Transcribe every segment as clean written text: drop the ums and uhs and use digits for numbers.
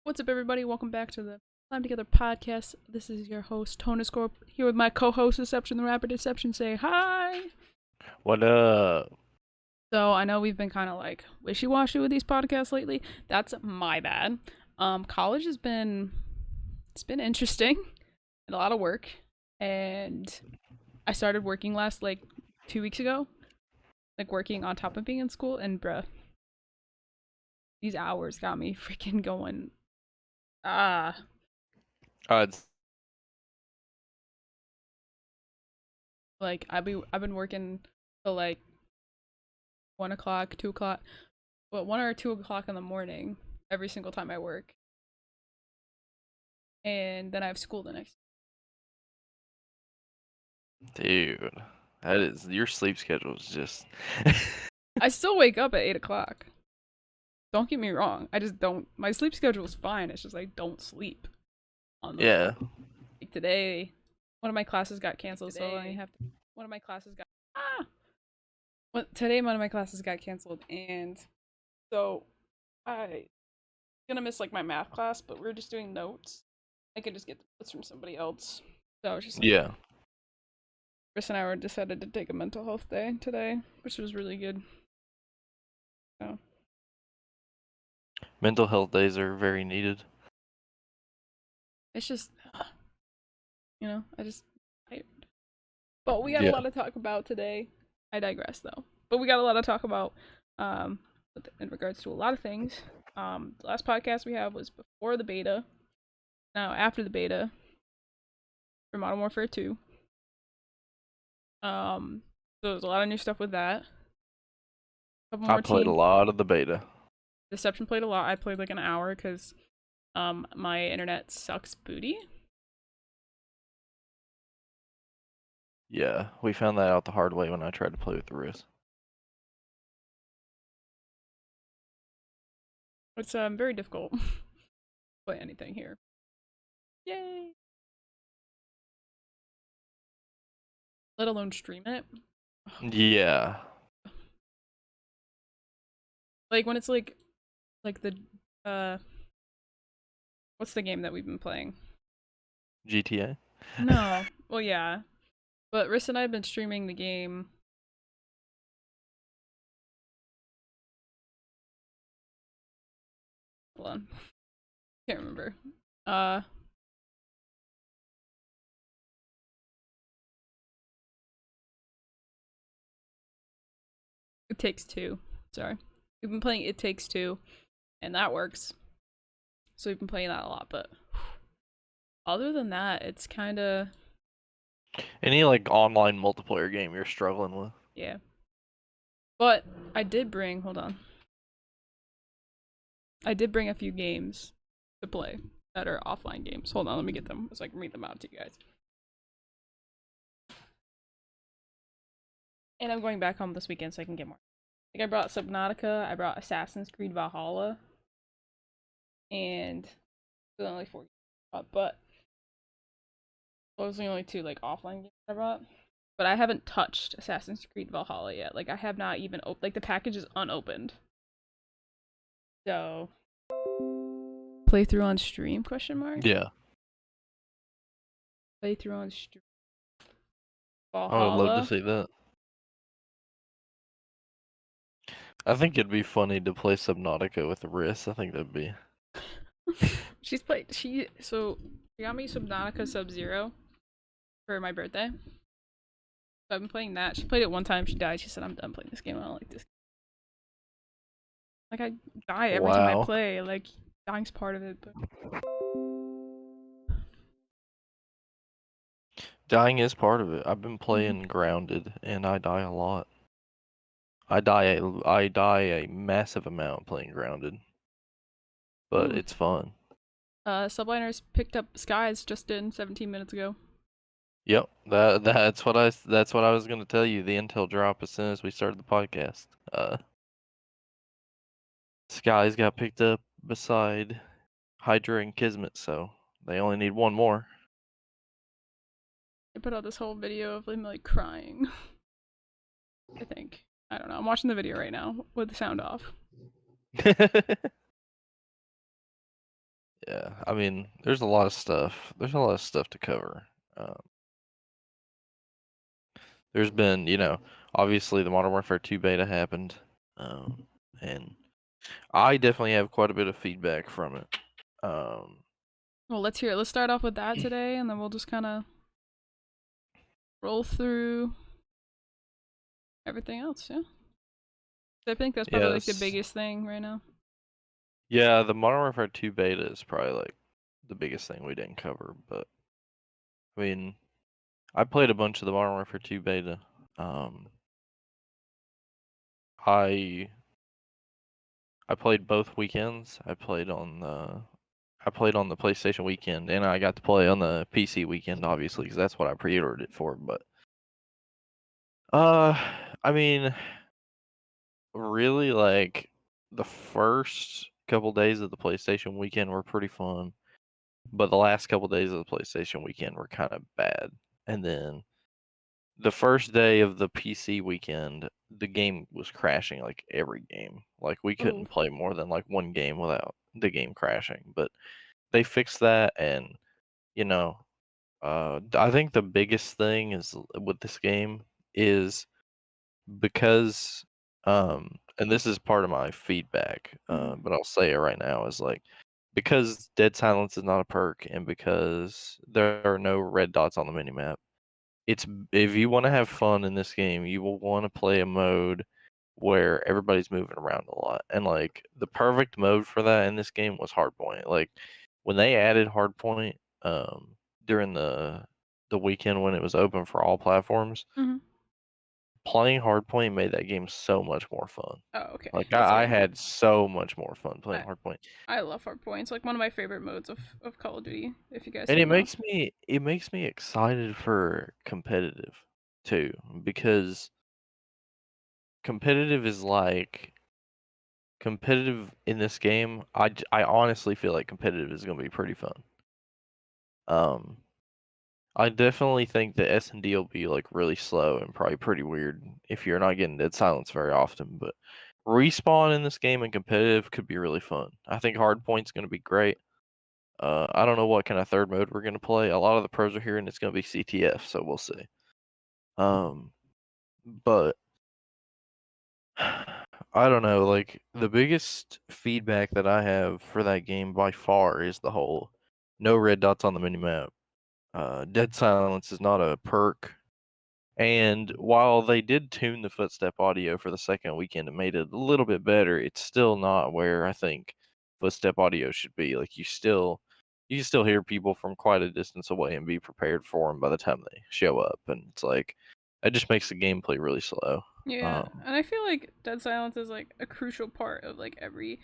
What's up, everybody? Welcome back to the Climb Together podcast. This is your host, ToNaGeScorp, here with my co-host, Deception the Rapper Deception. Say hi! What up? So, I know we've been kind of like wishy-washy with these podcasts lately. That's my bad. College it's been interesting and a lot of work. And I started working last, 2 weeks ago. Like, working on top of being in school. And, bruh, these hours got me freaking going. Ah. It's Like, I've been working till, 1 o'clock, 2 o'clock, well, 1 or 2 o'clock in the morning every single time I work, and then I have school the next. dude. That is your sleep schedule is just I still wake up at 8 o'clock. Don't get me wrong. I just don't. My sleep schedule is fine. It's just I don't sleep on those days. yeah. Like today, one of my classes got canceled, so I have to. One of my classes got today one of my classes got canceled, and so I gonna miss like my math class, but we're just doing notes. I could just get the notes from somebody else. So I was just like, Yeah. Chris and I decided to take a mental health day today, which was really good. So Mental health days are very needed. it's just, I just tired. But we got a Yeah. lot to talk about today. I digress though. But we got a lot to talk about um, in regards to a lot of things. The last podcast we had was before the beta. Now after the beta for Modern Warfare 2. So there's a lot of new stuff with that. A couple I more played a team. lot of the beta. Deception played a lot. I played like an hour because my internet sucks booty. Yeah. We found that out the hard way when I tried to play with the wrist. It's very difficult to play anything here. Yay! Let alone stream it. Yeah. Like when it's like the what's the game that we've been playing? GTA. No. Well, yeah. But Riss and I have been streaming the game. Hold on. Can't remember. Uh It Takes Two. Sorry. We've been playing It Takes Two, and that works. So we've been playing that a lot, but other than that, it's kinda Any like online multiplayer game you're struggling with? yeah. But I did bring I did bring a few games to play that are offline games. Hold on, let me get them so I can read them out to you guys. And I'm going back home this weekend so I can get more. Like I brought Subnautica, I brought Assassin's Creed Valhalla, and there's only 4 games, but those are the only two like offline games I brought. But I haven't touched Assassin's Creed Valhalla yet. Like I have not even like the package is unopened. So playthrough on stream? Question mark. Yeah. Playthrough on stream. I would love to Valhalla. see that. I think it'd be funny to play Subnautica with the wrist. I think that'd be. She got me Subnautica Sub-Zero for my birthday. So I've been playing that. She played it one time, she died. She said, I'm done playing this game. I don't like this. Like I die every time I Wow. play. Like dying's part of it, but Dying is part of it. I've been playing Grounded and I die a lot. I die a massive amount playing Grounded. But ooh. it's fun. Subliners picked up Skies just in 17 minutes ago. Yep. That's what I was gonna tell you. The intel drop as soon as we started the podcast. Skies got picked up beside Hydra and Kismet, so they only need one more. They put out this whole video of him like crying. I think. I don't know. I'm watching the video right now with the sound off. Yeah, I mean, there's a lot of stuff. There's a lot of stuff to cover. Um, there's been, obviously the Modern Warfare 2 beta happened, and I definitely have quite a bit of feedback from it. Um, Well, let's hear it. Let's start off with that today, and then we'll just kind of roll through everything else. Yeah, I think that's probably like the yes, biggest thing right now. yeah, the Modern Warfare 2 beta is probably like the biggest thing we didn't cover, but I mean, I played a bunch of the Modern Warfare 2 beta. Um, I I played both weekends. I played on the PlayStation weekend, and I got to play on the PC weekend, obviously, because that's what I pre-ordered it for. But uh, I mean, really, like the first couple days of the PlayStation weekend were pretty fun, but the last couple days of the PlayStation weekend were kind of bad. And then the first day of the PC weekend, the game was crashing like every game. Like we Oh, couldn't play more than like one game without the game crashing. But they fixed that, and you know, I think the biggest thing is with this game is because, and this is part of my feedback, mm-hmm. but I'll say it right now is like because Dead Silence is not a perk, and because there are no red dots on the minimap, it's if you want to have fun in this game, you will want to play a mode where everybody's moving around a lot. And like the perfect mode for that in this game was hardpoint. Like when they added hardpoint during the weekend when it was open for all platforms, Mm-hmm. playing hardpoint made that game so much more fun. Oh, okay, Like that's I good. had so much more fun playing I hardpoint. I love hard points. Like one of my favorite modes of Call of Duty. If you guys And didn't know. it makes me excited for competitive too, because competitive is like competitive in this game. I honestly feel like competitive is going to be pretty fun. Um, I definitely think the S&D will be like really slow and probably pretty weird if you're not getting dead silence very often. But respawn in this game and competitive could be really fun. I think hardpoint's going to be great. I don't know what kind of third mode we're going to play. A lot of the pros are here, and it's going to be CTF, so we'll see. But I don't know, like the biggest feedback that I have for that game by far is the whole no red dots on the minimap. Dead silence is not a perk. And while they did tune the footstep audio for the second weekend and made it a little bit better, it's still not where I think footstep audio should be. Like you can still hear people from quite a distance away and be prepared for them by the time they show up. And it's like that just makes the gameplay really slow. Yeah, Um, and I feel like Dead Silence is like a crucial part of like every,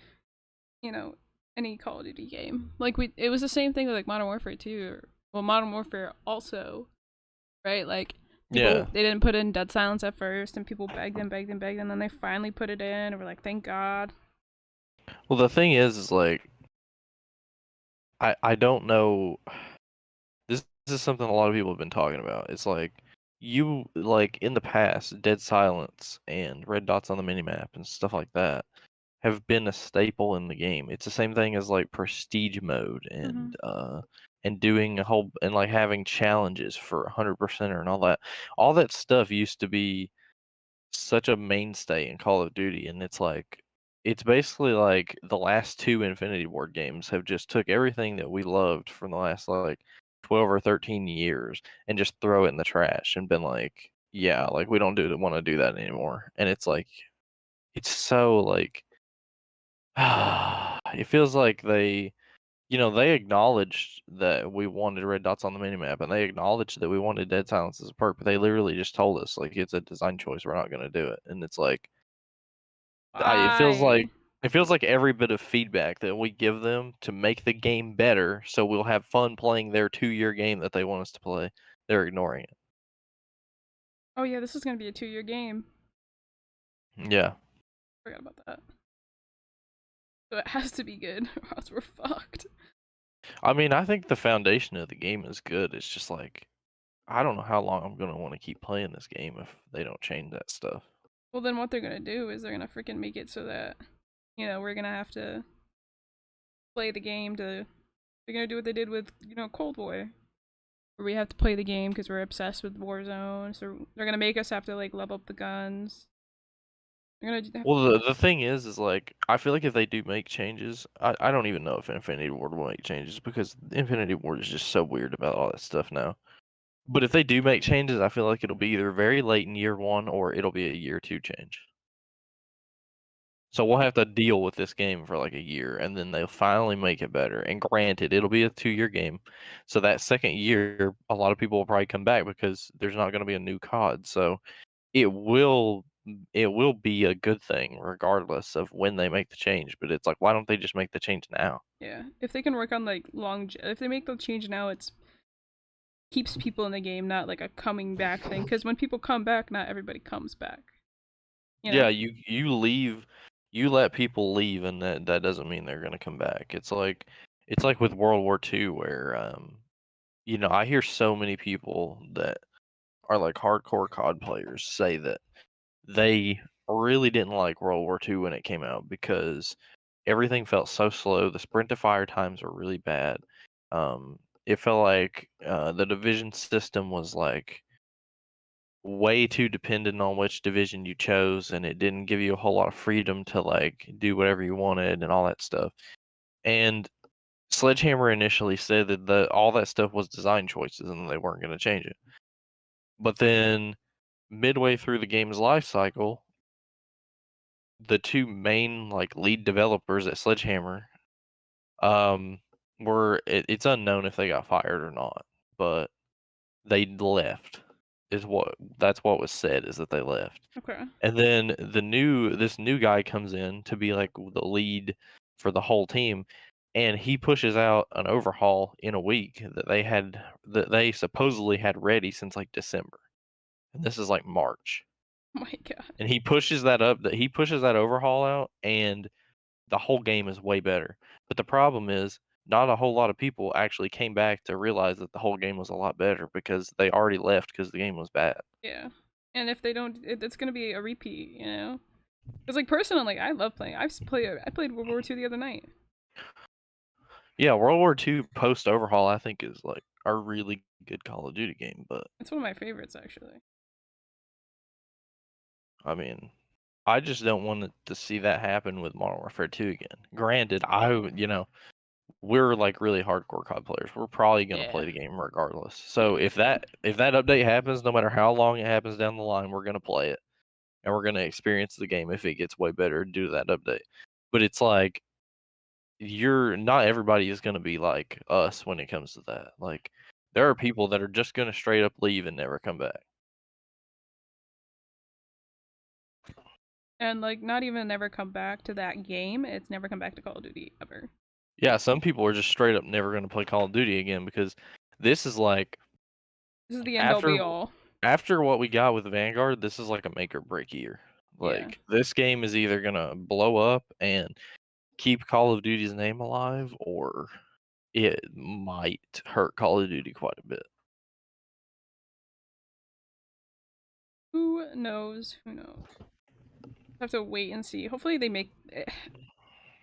you know, any Call of Duty game. Like it was the same thing with like Modern Warfare 2 or well Modern Warfare also, right? Like yeah. people they didn't put in Dead Silence at first and people begged and then they finally put it in and we're like thank God. Well, the thing is like I don't know. This is something a lot of people have been talking about. It's like you like in the past, dead silence and red dots on the minimap and stuff like that have been a staple in the game. It's the same thing as like prestige mode Mm-hmm. and doing a whole and like having challenges for 100% and all that. All that stuff used to be such a mainstay in Call of Duty, and it's basically like the last two Infinity Ward games have just took everything that we loved from the last like 12 or 13 years and just throw it in the trash and been like, yeah, like we don't want to do that anymore. And it's like it's so like it feels like they acknowledged that we wanted red dots on the minimap, and they acknowledged that we wanted dead silence as a perk, but they literally just told us like it's a design choice. We're not going to do it, and it's like it feels Why? like every bit of feedback that we give them to make the game better, so we'll have fun playing their 2-year game that they want us to play. They're ignoring it. Oh yeah, this is gonna be a 2-year game. Yeah, Forgot about that. So it has to be good or else we're fucked. I mean, I think the foundation of the game is good. It's just like I don't know how long I'm gonna want to keep playing this game if they don't change that stuff. Well then what they're gonna do is they're gonna freaking make it so that, we're gonna have to play the game to They're gonna do what they did with Cold War, where we have to play the game because we're obsessed with Warzone. So they're gonna make us have to like level up the guns. They're gonna have Well, to. the thing is like I feel like if they do make changes, I don't even know if Infinity Ward will make changes because Infinity Ward is just so weird about all that stuff now. But if they do make changes, I feel like it'll be either very late in year one or it'll be a year two change. So we'll have to deal with this game for like a year, and then they'll finally make it better. And granted, it'll be a 2-year game, so that second year, a lot of people will probably come back because there's not going to be a new COD. So it will it will be a good thing regardless of when they make the change. But it's like, why don't they just make the change now? Yeah, if they can work on like if they make the change now, it's keeps people in the game, not like a coming back thing. Because when people come back, not everybody comes back. You know? Yeah, you leave, you let people leave, and that doesn't mean they're going to come back. It's like with World War II, where I hear so many people that are like hardcore COD players say that they really didn't like World War II when it came out because everything felt so slow. The sprint to fire times were really bad. It felt like the division system was like way too dependent on which division you chose, and it didn't give you a whole lot of freedom to like do whatever you wanted and all that stuff. And Sledgehammer initially said that all that stuff was design choices and they weren't going to change it. But then midway through the game's life cycle, the two main like lead developers at Sledgehammer, um, it's unknown if they got fired or not, but they left. That's what was said, is that they left. Okay. And then this new guy comes in to be like the lead for the whole team, and he pushes out an overhaul in a week that they supposedly had ready since like December, and this is like March. Oh my god. And he pushes that overhaul out, and the whole game is way better. But the problem is, not a whole lot of people actually came back to realize that the whole game was a lot better because they already left because the game was bad. Yeah. And if they don't, it's gonna be a repeat. Because like personally, like I love playing. I played World War II the other night. Yeah, World War II post overhaul I think is like a really good Call of Duty game, but It's one of my favorites actually. I mean, I just don't want to see that happen with Modern Warfare 2 again. Granted, we're like really hardcore COD players. We're probably gonna play Yeah. the game regardless. Yeah, So we should. if that update happens, no matter how long it happens down the line, we're gonna play it and we're gonna experience the game if it gets way better due to that update. But it's like you're not everybody is gonna be like us when it comes to that. Like there are people that are just gonna straight up leave and never come back. And like not even never come back to that game. It's never come back to Call of Duty ever. Yeah, some people are just straight up never gonna play Call of Duty again because this is like This is the end all after be all. after what we got with Vanguard, this is like a make or break year. Yeah. Like this game is either gonna blow up and keep Call of Duty's name alive, or it might hurt Call of Duty quite a bit. Who knows? Who knows? Have to wait and see. Hopefully they make.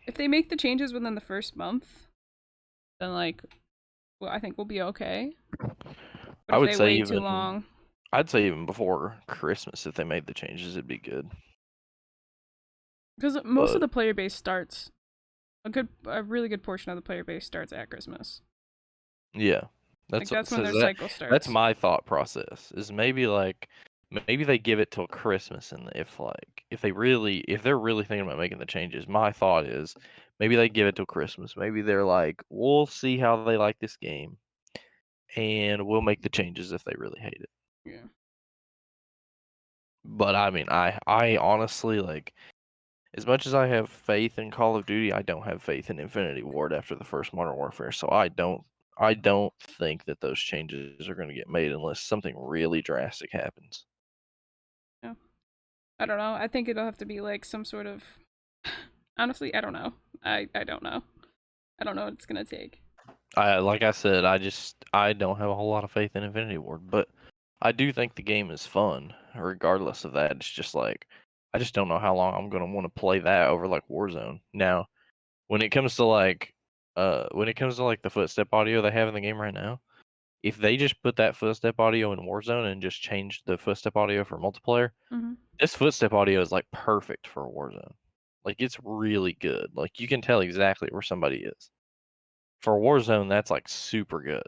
If they make the changes within the first month, then like, well, I think we'll be okay. But I if would they say wait too even long, I'd say even before Christmas, if they made the changes, it'd be good. because most of But the player base starts a really good portion of the player base starts at Christmas. yeah, Like that's that's when says their that. cycle That's starts. my thought process. Is maybe they give it till Christmas, and if they're really thinking about making the changes, my thought is maybe they give it till Christmas. Maybe they're like, we'll see how they like this game, and we'll make the changes if they really hate it. Yeah. But I mean, I honestly like, as much as I have faith in Call of Duty, I don't have faith in Infinity Ward after the first Modern Warfare. So I don't think that those changes are going to get made unless something really drastic happens. Yeah. I don't know. I think it'll have to be like some sort of. Honestly, I don't know. I don't know. I don't know what it's gonna take. Like I said, I don't have a whole lot of faith in Infinity Ward, but I do think the game is fun. Regardless of that, it's just like I just don't know how long I'm going to want to play that over like Warzone. Now, when it comes to like when it comes to like the footstep audio they have in the game right now, if they just put that footstep audio in Warzone and just change the footstep audio for multiplayer, Hmm. this footstep audio is like perfect for Warzone. Like it's really good. Like you can tell exactly where somebody is. For Warzone, that's like super good.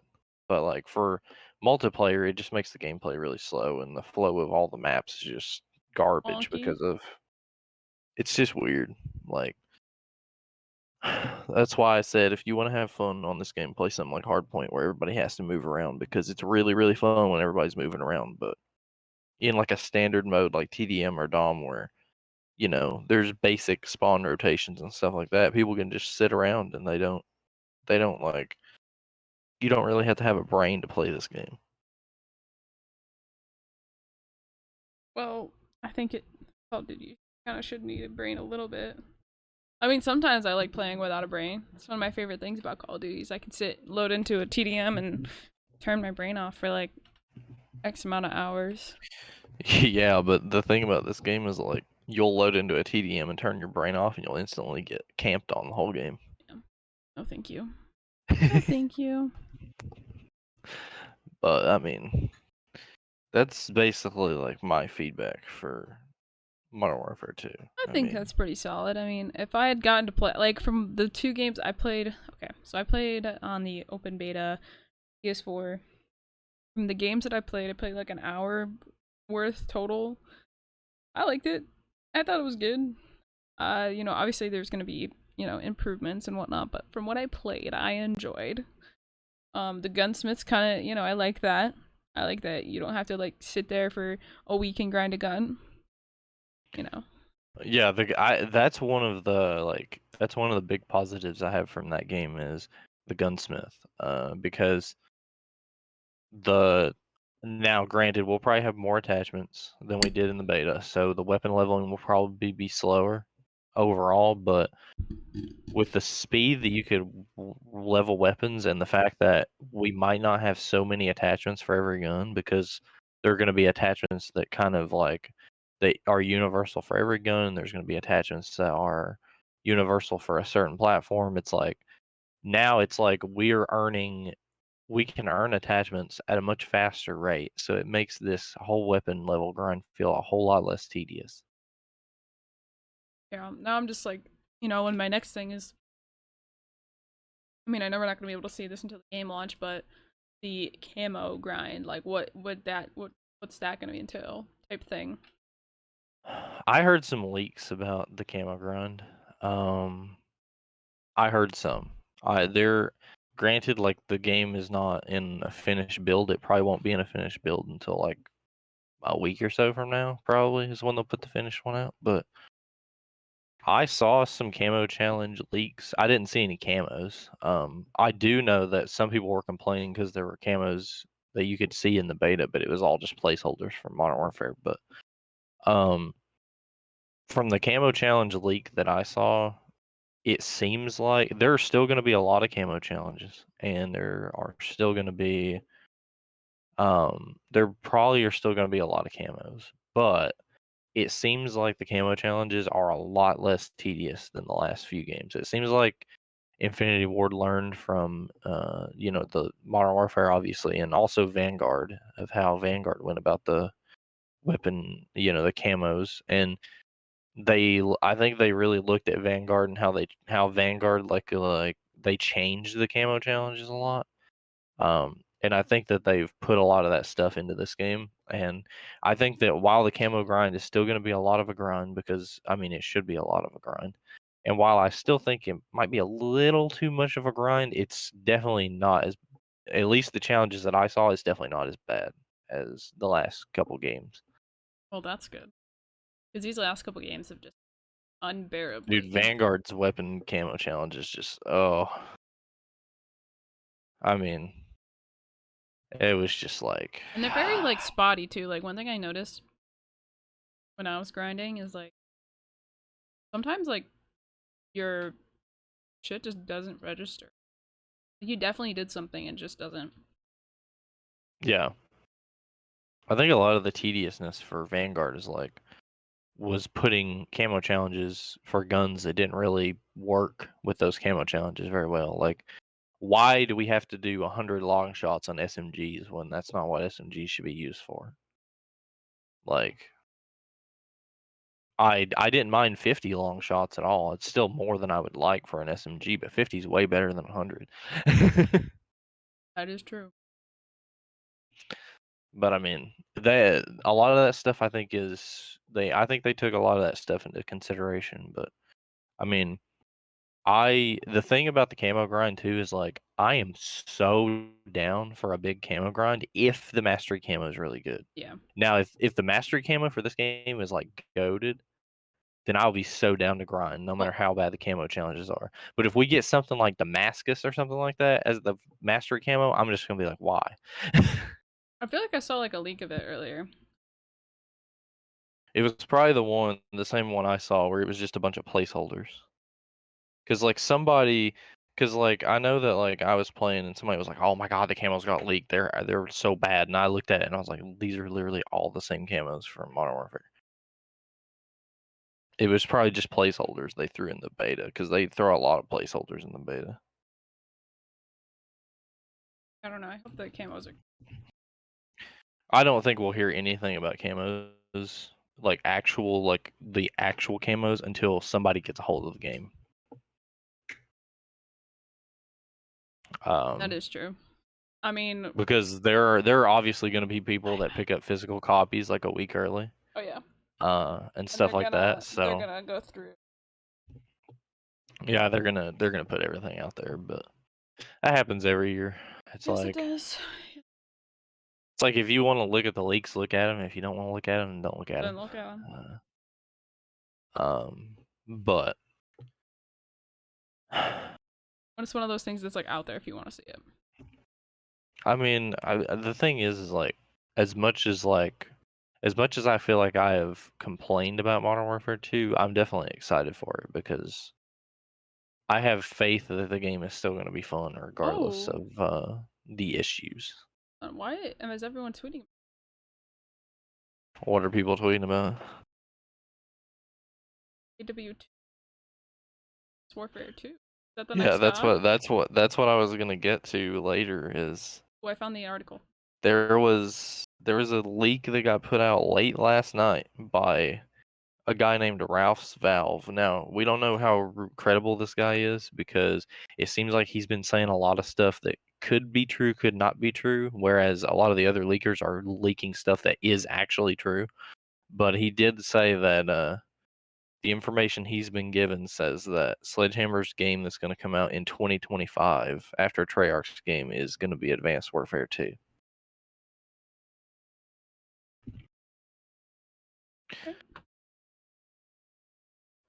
But like for multiplayer, it just makes the gameplay really slow and the flow of all the maps is just garbage Wonky. because of it's just weird. Like that's why I said if you want to have fun on this game, play something like Hardpoint where everybody has to move around because it's really, really fun when everybody's moving around. But in like a standard mode like TDM or DOM where, there's basic spawn rotations and stuff like that, people can just sit around and they don't like you don't really have to have a brain to play this game. Well, I think Call of Duty kind of should need a brain a little bit. I mean, sometimes I like playing without a brain. It's one of my favorite things about Call of Duty is I can load into a TDM, and turn my brain off for like X amount of hours. Yeah, but the thing about this game is like you'll load into a TDM and turn your brain off and you'll instantly get camped on the whole game. Yeah. No, thank you. No, thank you. But I mean, that's basically like my feedback for Modern Warfare 2. I I think mean, that's pretty solid. I mean, if I had gotten to play, like, from the 2 games I played, okay, so I played on the open beta PS4. From the games that I played like an hour worth total. I liked it. I thought it was good. Obviously there's gonna be, improvements and whatnot, but from what I played, I enjoyed. The gunsmiths kind of, I like that. I like that you don't have to like sit there for a week and grind a gun. You know. yeah, that's one of the big positives I have from that game is the gunsmith. Because the now granted we'll probably have more attachments than we did in the beta, so the weapon leveling will probably be slower overall, but with the speed that you could level weapons and the fact that we might not have so many attachments for every gun because there are going to be attachments that kind of like they are universal for every gun and there's going to be attachments that are universal for a certain platform. It's like now it's like we can earn attachments at a much faster rate, so it makes this whole weapon level grind feel a whole lot less tedious. Yeah. Now I'm just like, when my next thing is. I mean, I know we're not gonna be able to see this until the game launch, but the camo grind, like, what's that gonna entail? Type thing. I heard some leaks about the camo grind. Um, I heard some. They're granted, like the game is not in a finished build. It probably won't be in a finished build until like a week or so from now. Probably is when they'll put the finished one out. But I saw some camo challenge leaks. I didn't see any camos. I do know that some people were complaining because there were camos that you could see in the beta, but it was all just placeholders for Modern Warfare. But um, from the camo challenge leak that I saw, it seems like there are still going to be a lot of camo challenges, and there probably are still going to be a lot of camos, but it seems like the camo challenges are a lot less tedious than the last few games. It seems like Infinity Ward learned from, the Modern Warfare, obviously, and also Vanguard of how Vanguard went about the weapon, the camos, and I think they really looked at Vanguard and how Vanguard like they changed the camo challenges a lot. And I think that they've put a lot of that stuff into this game. And I think that while the camo grind is still going to be a lot of a grind because I mean it should be a lot of a grind. And while I still think it might be a little too much of a grind, it's definitely not as at least the challenges that I saw is definitely not as bad as the last couple games. Well, that's good. Because these last couple games have just Dude, unbearably. Vanguard's weapon camo challenge is just I mean, it was just like And they're very like spotty too. Like, one thing I noticed when I was grinding is like sometimes like your shit just doesn't register. Like, you definitely did something and just doesn't. yeah. I think a lot of the tediousness for Vanguard is like was putting camo challenges for guns that didn't really work with those camo challenges very well. Like, why do we have to do 100 long shots on SMGs when that's not what SMGs should be used for? Like, I didn't mind 50 long shots at all. It's still more than I would like for an SMG, but 50 is way better than 100. That is true. But I mean, that a lot of that stuff I think they took a lot of that stuff into consideration. But I mean, the thing about the camo grind too is like I am so down for a big camo grind if the mastery camo is really good. Yeah. Now, if the mastery camo for this game is like goaded, then I'll be so down to grind, no matter Well, how bad the camo challenges are. But if we get something like Damascus or something like that as the mastery camo, I'm just gonna be like, why? I feel like I saw like a leak of it earlier. It was probably the same one I saw, where it was just a bunch of placeholders. Cause like cause like I know that like I was playing and somebody was like, "Oh my god, the camos got leaked. They're so bad." And I looked at it and I was like, "These are literally all the same camos from Modern Warfare." It was probably just placeholders they threw in the beta, because they throw a lot of placeholders in the beta. I don't know. I hope the camos are. I don't think we'll hear anything about camos, like the actual camos, until somebody gets a hold of the game. That Um, is true. I mean, because there are obviously going to be people that pick up physical copies like a week early, oh yeah, and and stuff like that. they're So gonna go through. yeah, they're gonna put everything out there, but that happens every year. It's Yes, it like does. it's like if you want to look at the leaks, look at them. If you don't want to look at them, don't look at Then them. look at them. But But it's one of those things that's like out there if you want to see it. I mean, the thing is like as much as like as much as I feel like I have complained about Modern Warfare 2, I'm definitely excited for it, because I have faith that the game is still going to be fun regardless Oh, of the issues. why is everyone tweeting What are people tweeting about? MW2 Warfare 2? Is that the Yeah, next COD? that's what I was gonna get to later. Is Oh, I found the article. there was a leak that got put out late last night by a guy named Ralph's Valve. Now, we don't know how credible this guy is, because it seems like he's been saying a lot of stuff that could be true, could not be true, whereas a lot of the other leakers are leaking stuff that is actually true. But he did say that the information he's been given says that Sledgehammer's game that's going to come out in 2025 after Treyarch's game is going to be Advanced Warfare 2. Okay.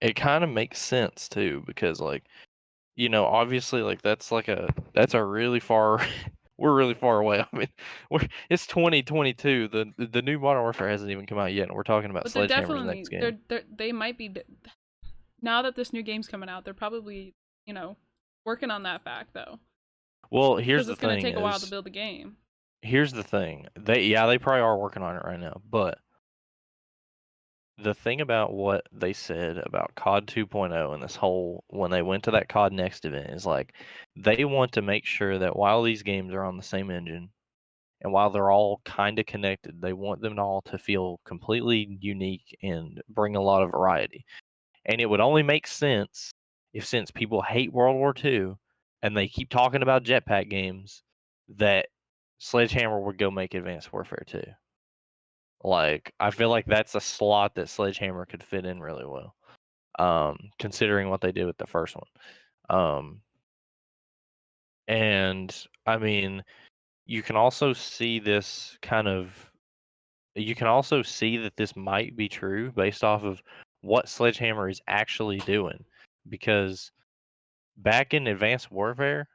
It kind of makes sense too, because like, obviously like that's a really far we're really far away. I mean, it's 2022. The new Modern Warfare hasn't even come out yet, and we're talking about But they're Sledgehammer's definitely next game. they might be now that this new game's coming out. They're probably working on that fact though, Well, here's because the it's gonna thing take a while to is build the game. here's the thing. They probably are working on it right now, but the thing about what they said about COD 2.0 and this whole when they went to that COD Next event is like they want to make sure that while these games are on the same engine and while they're all kind of connected, they want them all to feel completely unique and bring a lot of variety. And it would only make sense if, since people hate World War II and they keep talking about jetpack games, that Sledgehammer would go make Advanced Warfare 2. Like, I feel like that's a slot that Sledgehammer could fit in really well, considering what they did with the first one. And I mean, you can also see this kind of, you can also see that this might be true based off of what Sledgehammer is actually doing, because back in Advanced Warfare,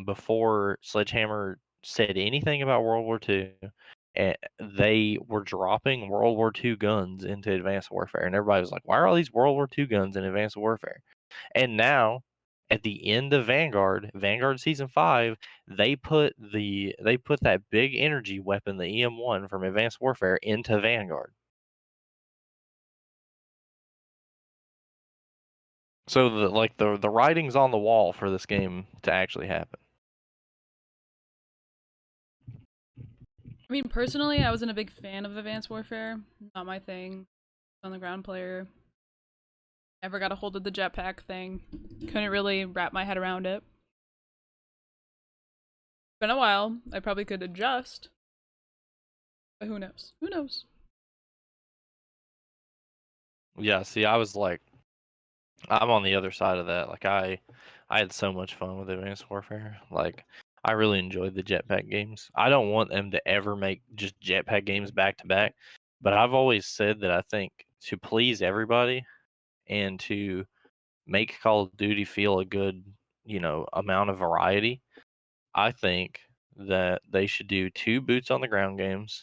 before Sledgehammer said anything about World War II, they were dropping World War II guns into Advanced Warfare, and everybody was like, "Why are all these World War II guns in Advanced Warfare?" And now, at the end of Vanguard Season 5, they put that big energy weapon, the EM1 from Advanced Warfare, into Vanguard. So the writing's on the wall for this game to actually happen. I mean, personally, I wasn't a big fan of Advanced Warfare. Not my thing. On the ground player. Never got a hold of the jetpack thing. Couldn't really wrap my head around it. Been a while. I probably could adjust. But who knows? Who knows? Yeah, see, I was like, I'm on the other side of that. Like I had so much fun with Advanced Warfare. Like I really enjoyed the jetpack games. I don't want them to ever make just jetpack games back to back, but I've always said that I think to please everybody and to make Call of Duty feel a good, amount of variety, I think that they should do two boots on the ground games,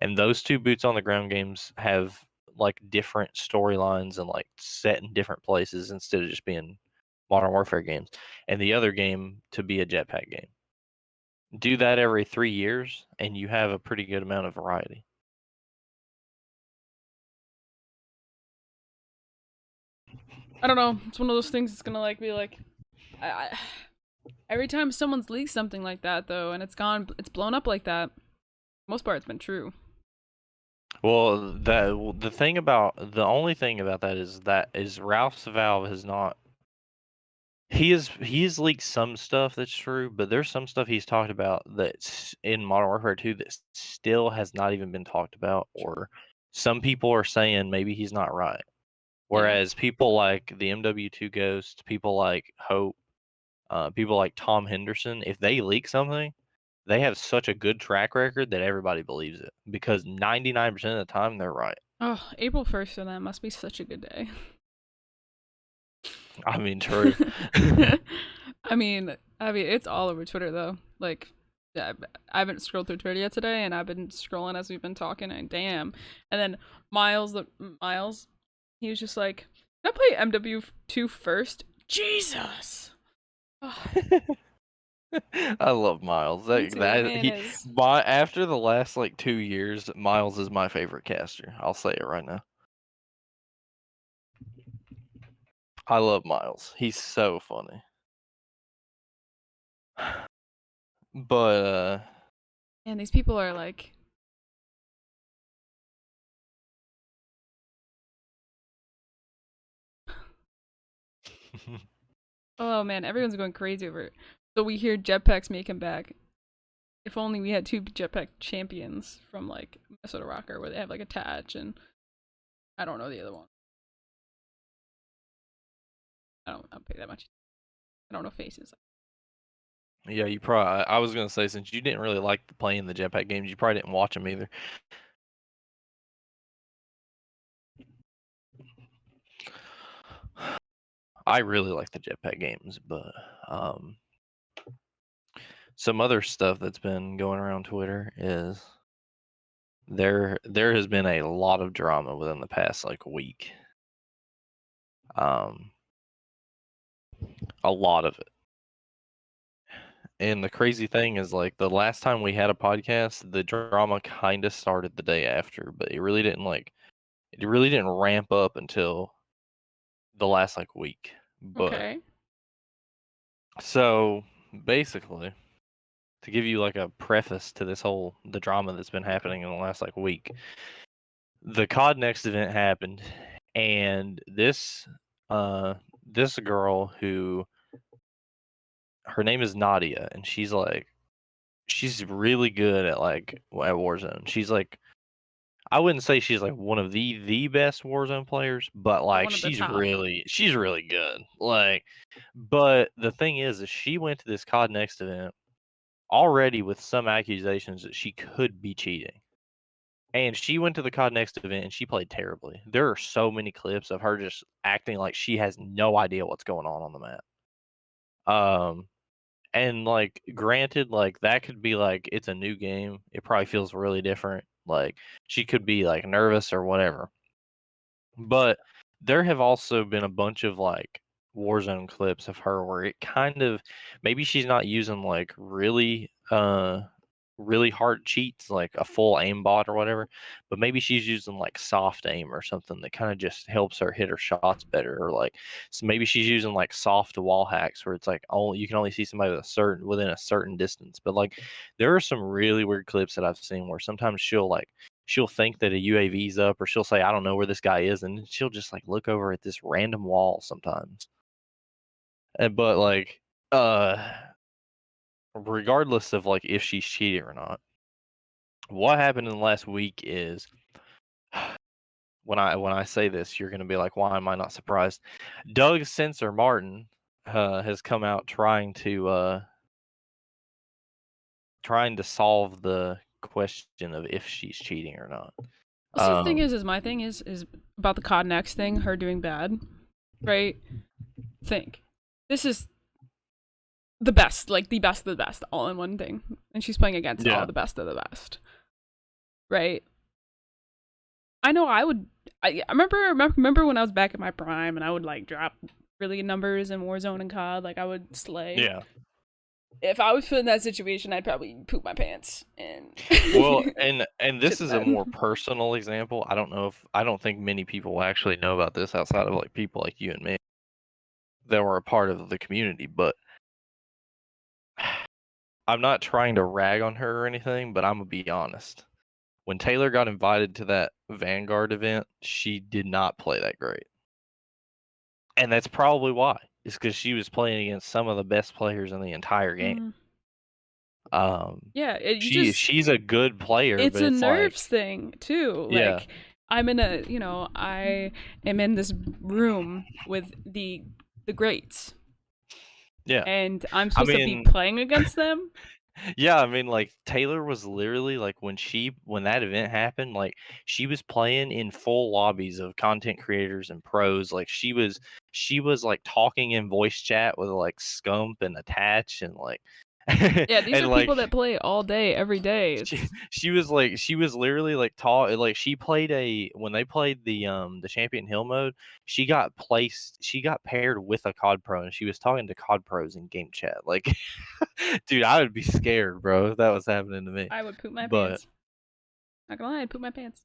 and those two boots on the ground games have like different storylines and like set in different places instead of just being Modern Warfare games, and the other game to be a jetpack game. Do that every 3 years, and you have a pretty good amount of variety. I don't know. It's one of those things that's gonna like be like, I every time someone's leaked something like that though, and it's blown up like that. Most part, it's been true. Well, the only thing about that is Ralph's Valve has not. He has leaked some stuff that's true, but there's some stuff he's talked about that's in Modern Warfare 2 that still has not even been talked about, or some people are saying maybe he's not right. Yeah. Whereas people like the MW2 Ghost, people like Hope, people like Tom Henderson, if they leak something, they have such a good track record that everybody believes it because 99% of the time they're right. Oh, April 1st for them must be such a good day. I mean, true. I mean, it's all over Twitter though. Like, yeah, I haven't scrolled through Twitter yet today, and I've been scrolling as we've been talking, and damn. And then Miles, he was just like, "Can I play MW2 first?" Jesus. Oh, I love Miles. me too. That That man he is. my after the last like 2 years, Miles is my favorite caster. I'll say it right now. I love Miles. He's so funny. But And these people are like, oh man, everyone's going crazy over it. So we hear Jetpack's making back. If only we had two Jetpack champions from like Minnesota Rocker, where they have like a Tatch and I don't know the other one. I don't pay that much. I don't know faces. yeah, you probably. I was gonna say since you didn't really like playing the jetpack games, you probably didn't watch them either. I really like the jetpack games, but some other stuff that's been going around Twitter is there has been a lot of drama within the past like week. Um, a lot of it. And the crazy thing is like the last time we had a podcast, the drama kind of started the day after, but it really didn't ramp up until the last like week. But Okay. so basically, to give you like a preface to the drama that's been happening in the last like week, the COD Next event happened, and this girl who her name is Nadia, and she's really good at like at Warzone. She's like I wouldn't say she's like one of the best Warzone players, but But like one of the top. she's really good. Like, but the thing is she went to this COD Next event already with some accusations that she could be cheating. And she went to the COD Next event and she played terribly. There are so many clips of her just acting like she has no idea what's going on the map. Um, and like, granted, like that could be like it's a new game. It probably feels really different. Like she could be like nervous or whatever. But there have also been a bunch of like Warzone clips of her where it kind of maybe she's not using like really hard cheats, like a full aimbot or whatever, but maybe she's using like soft aim or something that kind of just helps her hit her shots better, or like so maybe she's using like soft wall hacks where it's like only you can only see somebody within a certain distance. But like there are some really weird clips that I've seen where sometimes she'll think that a UAV's up, or she'll say, I don't know where this guy is, and she'll just like look over at this random wall sometimes. But like regardless of like if she's cheating or not, what happened in the last week is when I say this, you're gonna be like, why am I not surprised? Doug Sensor Martin has come out trying to solve the question of if she's cheating or not. Well, see, the thing is my thing is about the COD Next thing, her doing bad, right? Think this is the best, like the best of the best, all in one thing, and she's playing against all Yeah. the best of the best, right? I know I would. I remember when I was back in my prime, and I would like drop really good numbers in Warzone and COD. Like I would slay. Yeah. If I was put in that situation, I'd probably poop my pants and Well, and shit this the is a bed. more personal example. I don't think many people actually know about this outside of like people like you and me that were a part of the community, but I'm not trying to rag on her or anything, but I'm gonna be honest. When Taylor got invited to that Vanguard event, she did not play that great. And that's probably why. It's because she was playing against some of the best players in the entire game. Yeah, She's a good player, it's but a it's like, nerves thing too. yeah, Like I'm in a, I am in this room with the greats, yeah. and I'm I supposed to be mean, playing against them. yeah, I mean, like Taylor was literally like when that event happened, like she was playing in full lobbies of content creators and pros. Like she was like talking in voice chat with like Scump and Attach and like Yeah, these and are like people that play all day, every day. she It's she was literally like like she played when they played the Champion Hill mode, she got paired with a COD pro and she was talking to COD pros in game chat. Like dude, I would be scared, bro, if that was happening to me. I would poop my But pants. Not gonna lie, I'd poop my pants.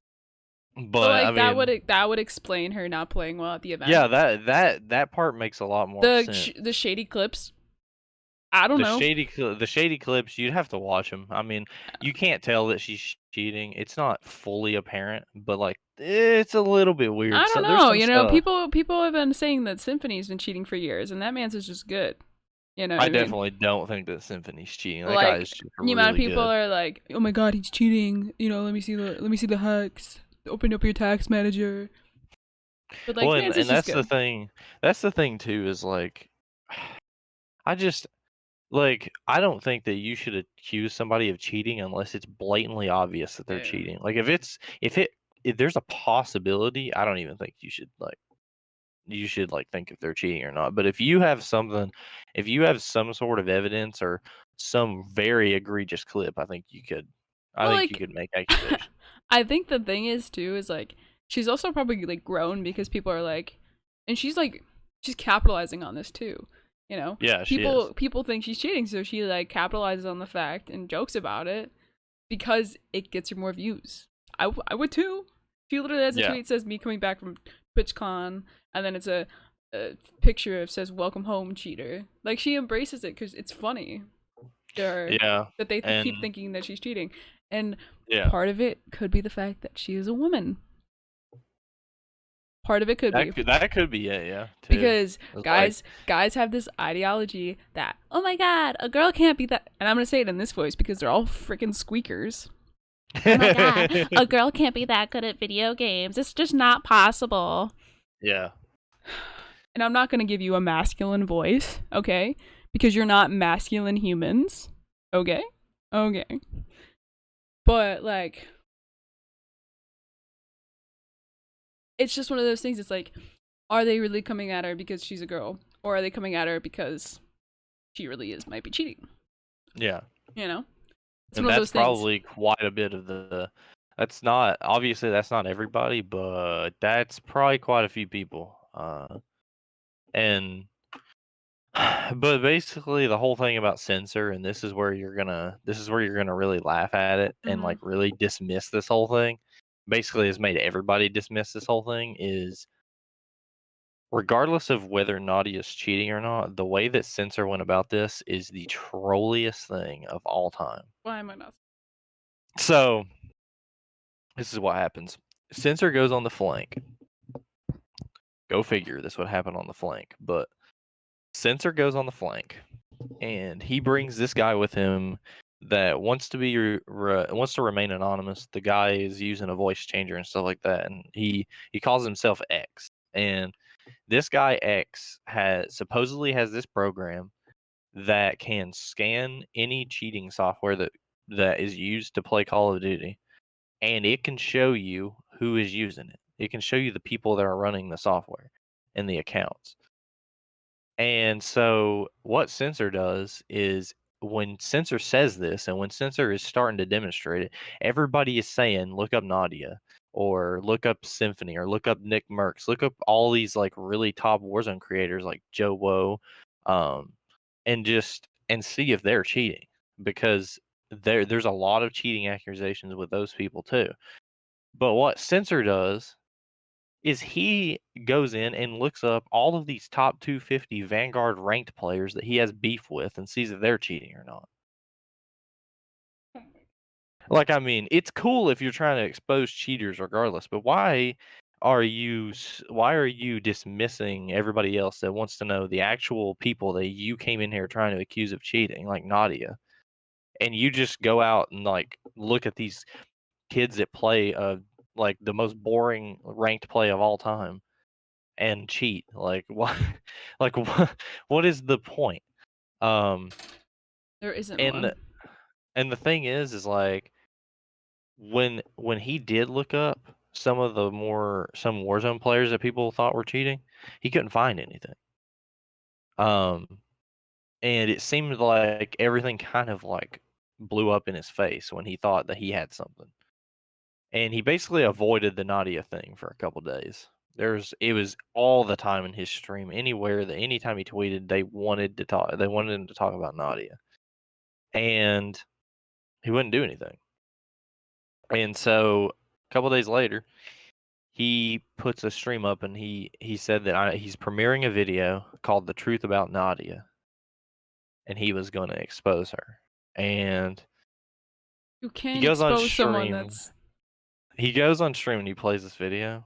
But but I like mean, that would explain her not playing well at the event. yeah, that part makes a lot more sense. The shady clips, I don't know. The shady clips, you'd have to watch them. I mean, you can't tell that she's cheating. It's not fully apparent, but like it's a little bit I weird. don't So there's know. some stuff. People have been saying that Symphony's been cheating for years, and that man's is just good. You know what I I mean? definitely don't think that Symphony's cheating. That guy is Like just the amount of really people good. are like, "Oh my god, he's cheating." Let me see the hacks. Open up your tax manager. But like, Well, man's is and just that's the good. thing. That's the thing too. Is like, I just like I don't think that you should accuse somebody of cheating unless it's blatantly obvious that they're Yeah. cheating. Like if there's a possibility, I don't even think you should like think if they're cheating or not. But if you have some sort of evidence or some very egregious clip, I Well, think you like, could make accusations. I think the thing is too is like she's also probably like grown because people are like, and she's capitalizing on this too. You know, Yeah, she is. people think she's cheating, so she like capitalizes on the fact and jokes about it because it gets her more views. I would too. She literally has a Yeah, tweet that says me coming back from TwitchCon, and then it's a picture of says welcome home cheater. Like she embraces it because it's funny to her yeah, that they and keep thinking that she's cheating, and yeah, part of it could be the fact that she is a woman. Part of it could be that could be it. Yeah, too. because It's like guys have this ideology that, oh my god, a girl can't be that, and I'm gonna say it in this voice because they're all freaking squeakers. Oh my god, a girl can't be that good at video games. It's just not possible. yeah, And I'm not going to give you a masculine voice, okay? Because you're not masculine humans, okay? Okay. But like it's just one of those things. It's like, are they really coming at her because she's a girl, or are they coming at her because she really might be cheating? yeah. You know, it's And one of that's those things. probably quite a bit of that's not obviously that's not everybody, but that's probably quite a few people. And But basically, the whole thing about censor, and this is where you're gonna really laugh at it and Mm-hmm. like really dismiss this whole thing. Basically, has made everybody dismiss this whole thing is regardless of whether Nadia's cheating or not, the way that censor went about this is the trolliest thing of all time. Why am I not? So this is what happens. Censor goes on the flank. Go figure, this would happen on the flank. But Censor goes on the flank, and he brings this guy with him that wants to be wants to remain anonymous. The guy is using a voice changer and stuff like that, and he calls himself X. And this guy X has this program that can scan any cheating software that is used to play Call of Duty, and it can show you who is using it. It can show you the people that are running the software and the accounts. And so what Sensor does is when Sensor says this and when Sensor is starting to demonstrate it, everybody is saying, look up Nadia or look up Symphony or look up Nick Merckx, look up all these like really top Warzone creators like Joe Woe, um, and see if they're cheating because there's a lot of cheating accusations with those people too. But what Sensor does is he goes in and looks up all of these top 250 Vanguard ranked players that he has beef with and sees if they're cheating or not. Like, I mean, it's cool if you're trying to expose cheaters regardless, but why are you dismissing everybody else that wants to know the actual people that you came in here trying to accuse of cheating, like Nadia? And you just go out and like look at these kids that play like the most boring ranked play of all time and cheat. Like what like what is the point? Um There isn't and one. and the thing is like when he did look up some Warzone players that people thought were cheating, he couldn't find anything. Um and it seemed like everything kind of like blew up in his face when he thought that he had something. And he basically avoided the Nadia thing for a couple days. It was all the time in his stream, anywhere that anytime he tweeted, they wanted him to talk about Nadia. And he wouldn't do anything. And so a couple days later, he puts a stream up and he said that he's premiering a video called The Truth About Nadia, and he was going to expose her. And You he can't goes on expose someone stream. that's He goes on stream and he plays this video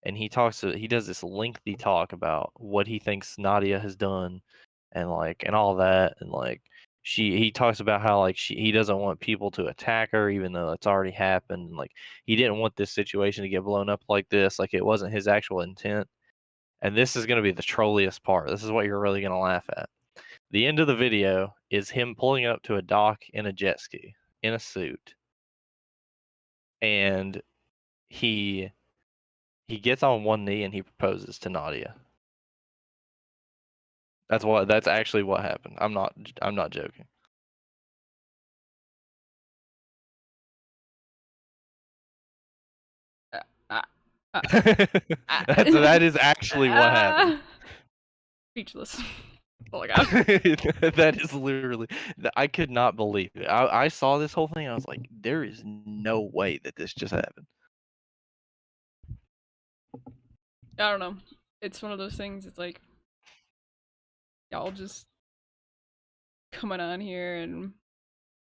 and he does this lengthy talk about what he thinks Nadia has done and all that and like he talks about how like he doesn't want people to attack her even though it's already happened and like he didn't want this situation to get blown up like this, like it wasn't his actual intent. And this is going to be the trolliest part. This is what you're really going to laugh at. The end of the video is him pulling up to a dock in a jet ski in a suit, and he he gets on one knee and he proposes to Nadia. That's actually what happened. I'm not joking. uh, uh, uh, That is actually what happened. uh, speechless. Oh my god. That is literally I could not believe it. I saw this whole thing. I was like, there is no way that this just happened. I don't know. It's one of those things. It's like y'all just coming on here and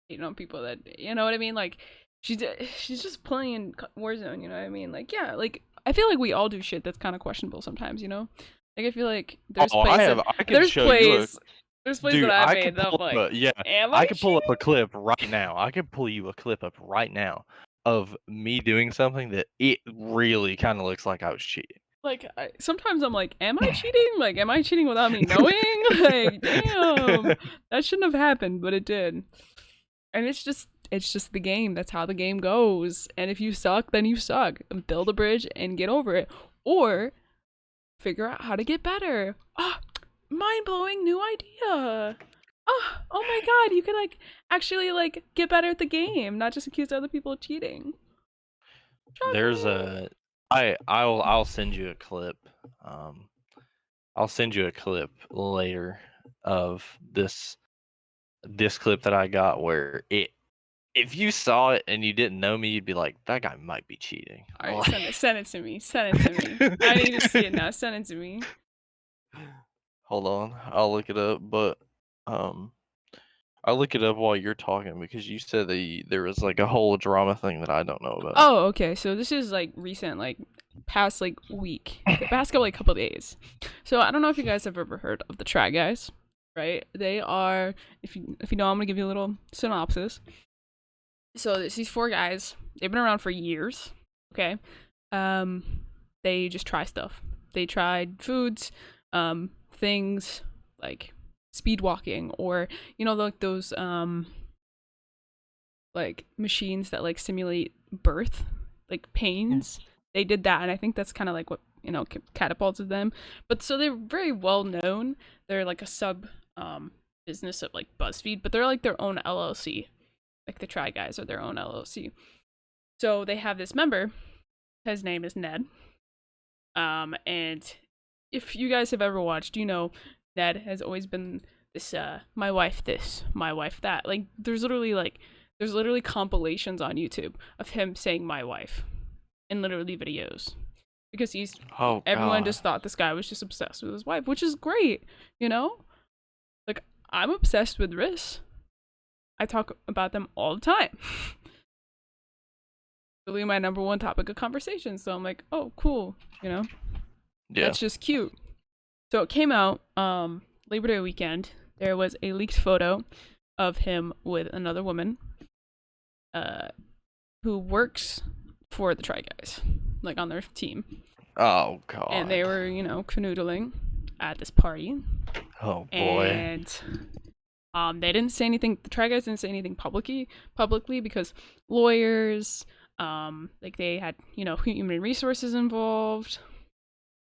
hating on people that you know what I mean. Like she's just playing Warzone. You know what I mean? Like yeah. Like I feel like we all do shit that's kind of questionable sometimes. You know. Like I feel like Oh, I can there's show you a plays there's plays that dude. I've I could made that I'm pull like, up yeah, am I I could pull up cheating? a clip right now. I could pull you a clip up right now of me doing something that it really kind of looks like I was cheating. Like sometimes I'm like, am I cheating? Like, am I cheating without me knowing? Like, damn, that shouldn't have happened, but it did. And it's just the game. That's how the game goes. And if you suck, then you suck. Build a bridge and get over it, or figure out how to get better. Ah, mind blowing new idea. Oh my god, you could like actually like get better at the game, not just accuse other people of cheating. There's Shocking. a I'll send you a clip. Um I'll send you a clip later of this clip that I got where it if you saw it and you didn't know me, you'd be like, that guy might be cheating. All right, send it to me. Send it to me. I need to see it now. Send it to me. Hold on, I'll look it up. But um, I'll look it up while you're talking because you said there was like a whole drama thing that I don't know about. Oh, okay. So this is like recent, like past like week, the past couple days. So I don't know if you guys have ever heard of the Try Guys, right? They are, if you know, I'm gonna give you a little synopsis. So there's these four guys. They've been around for years. Okay. Um, they just try stuff. They tried foods, things like speed walking, or like those like machines that like simulate birth, like pains. They did that, and I think that's kind of like what catapulted them. But so they're very well known. They're like a sub business of like BuzzFeed, but they're like their own LLC. Like the Try Guys are their own LLC. So they have this member. His name is Ned. And if you guys have ever watched, Ned has always been my wife this, my wife that. Like there's literally compilations on YouTube of him saying my wife in literally videos. Because everyone just thought this guy was just obsessed with his wife, which is great, Like I'm obsessed with Riss. I talk about them all the time. Really my number one topic of conversation. So I'm like, oh, cool, Yeah. That's just cute. So it came out Labor Day weekend. There was a leaked photo of him with another woman who works for the Try Guys, like on their team. Oh god. And they were, canoodling at this party. Oh boy. And they didn't say anything. The Try Guys didn't say anything publicly because lawyers, like they had, human resources involved,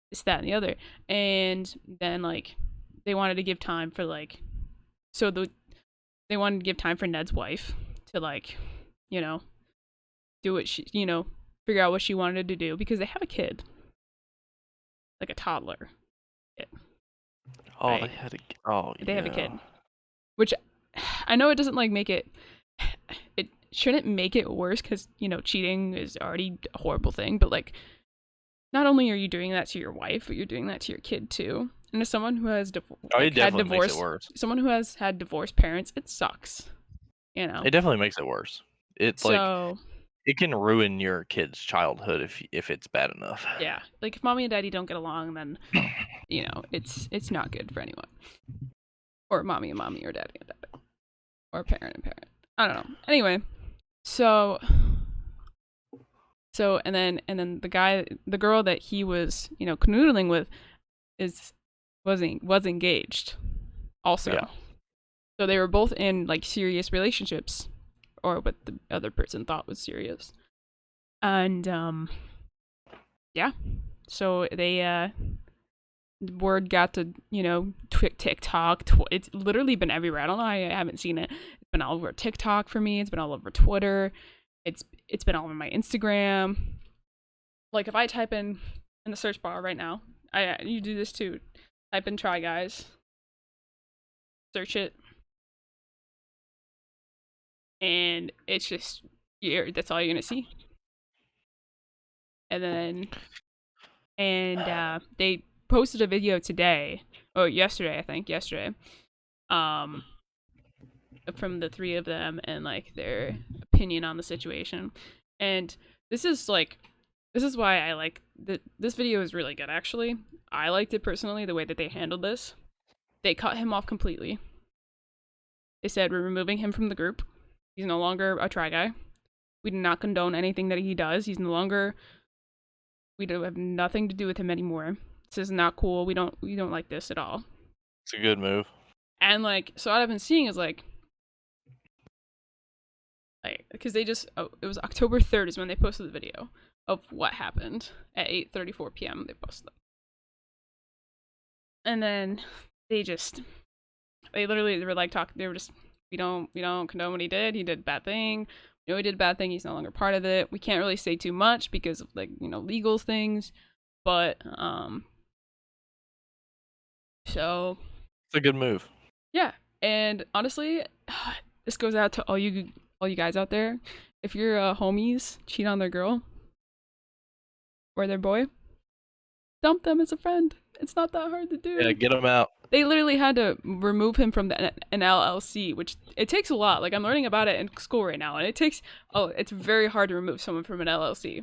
this, that, and the other. And then like they wanted to give time for like, they wanted to give time for Ned's wife to like, do what she, figure out what she wanted to do because they have a kid, like a toddler. Oh, right? They have a kid, which I know it doesn't like make it shouldn't make it worse because cheating is already a horrible thing, but like not only are you doing that to your wife, but you're doing that to your kid too. And as someone who has someone who has had divorced parents, it sucks. It definitely makes it worse. It's like it can ruin your kid's childhood if it's bad enough. Yeah, like if mommy and daddy don't get along, then it's not good for anyone. Or mommy and mommy, or daddy and daddy, or parent and parent. I don't know. Anyway, so and then the girl that he was canoodling with was engaged also. Yeah. So they were both in like serious relationships, or what the other person thought was serious. And yeah, so they word got to TikTok. It's literally been everywhere. I don't know how I haven't seen it. It's been all over TikTok for me. It's been all over Twitter. It's been all over my Instagram. Like if I type in the search bar right now, you do this too. Type in Try Guys. Search it. And it's just that's all you're gonna see. And then they posted a video today, or yesterday, I think, from the three of them and like their opinion on the situation. And this is why I like this video is really good. Actually, I liked it personally, the way that they handled this. They cut him off completely. They said, we're removing him from the group. He's no longer a Try Guy. We do not condone anything that he does. We don't have nothing to do with him anymore. This is not cool. We don't like this at all. It's a good move. And like, so what I've been seeing is like because they just it was October 3rd is when they posted the video of what happened at 8:34 p.m. They posted it. And then they were like talking. They were just, we don't condone what he did. He did a bad thing. He did a bad thing. He's no longer part of it. We can't really say too much because of like legal things. But So It's a good move. yeah, and honestly, this goes out to all you guys out there. If your homies cheat on their girl or their boy, dump them as a friend. It's not that hard to Yeah, do. get them out. They literally had to remove him from an LLC, which it takes a lot. Like I'm learning about it in school right now, and it's very hard to remove someone from an LLC.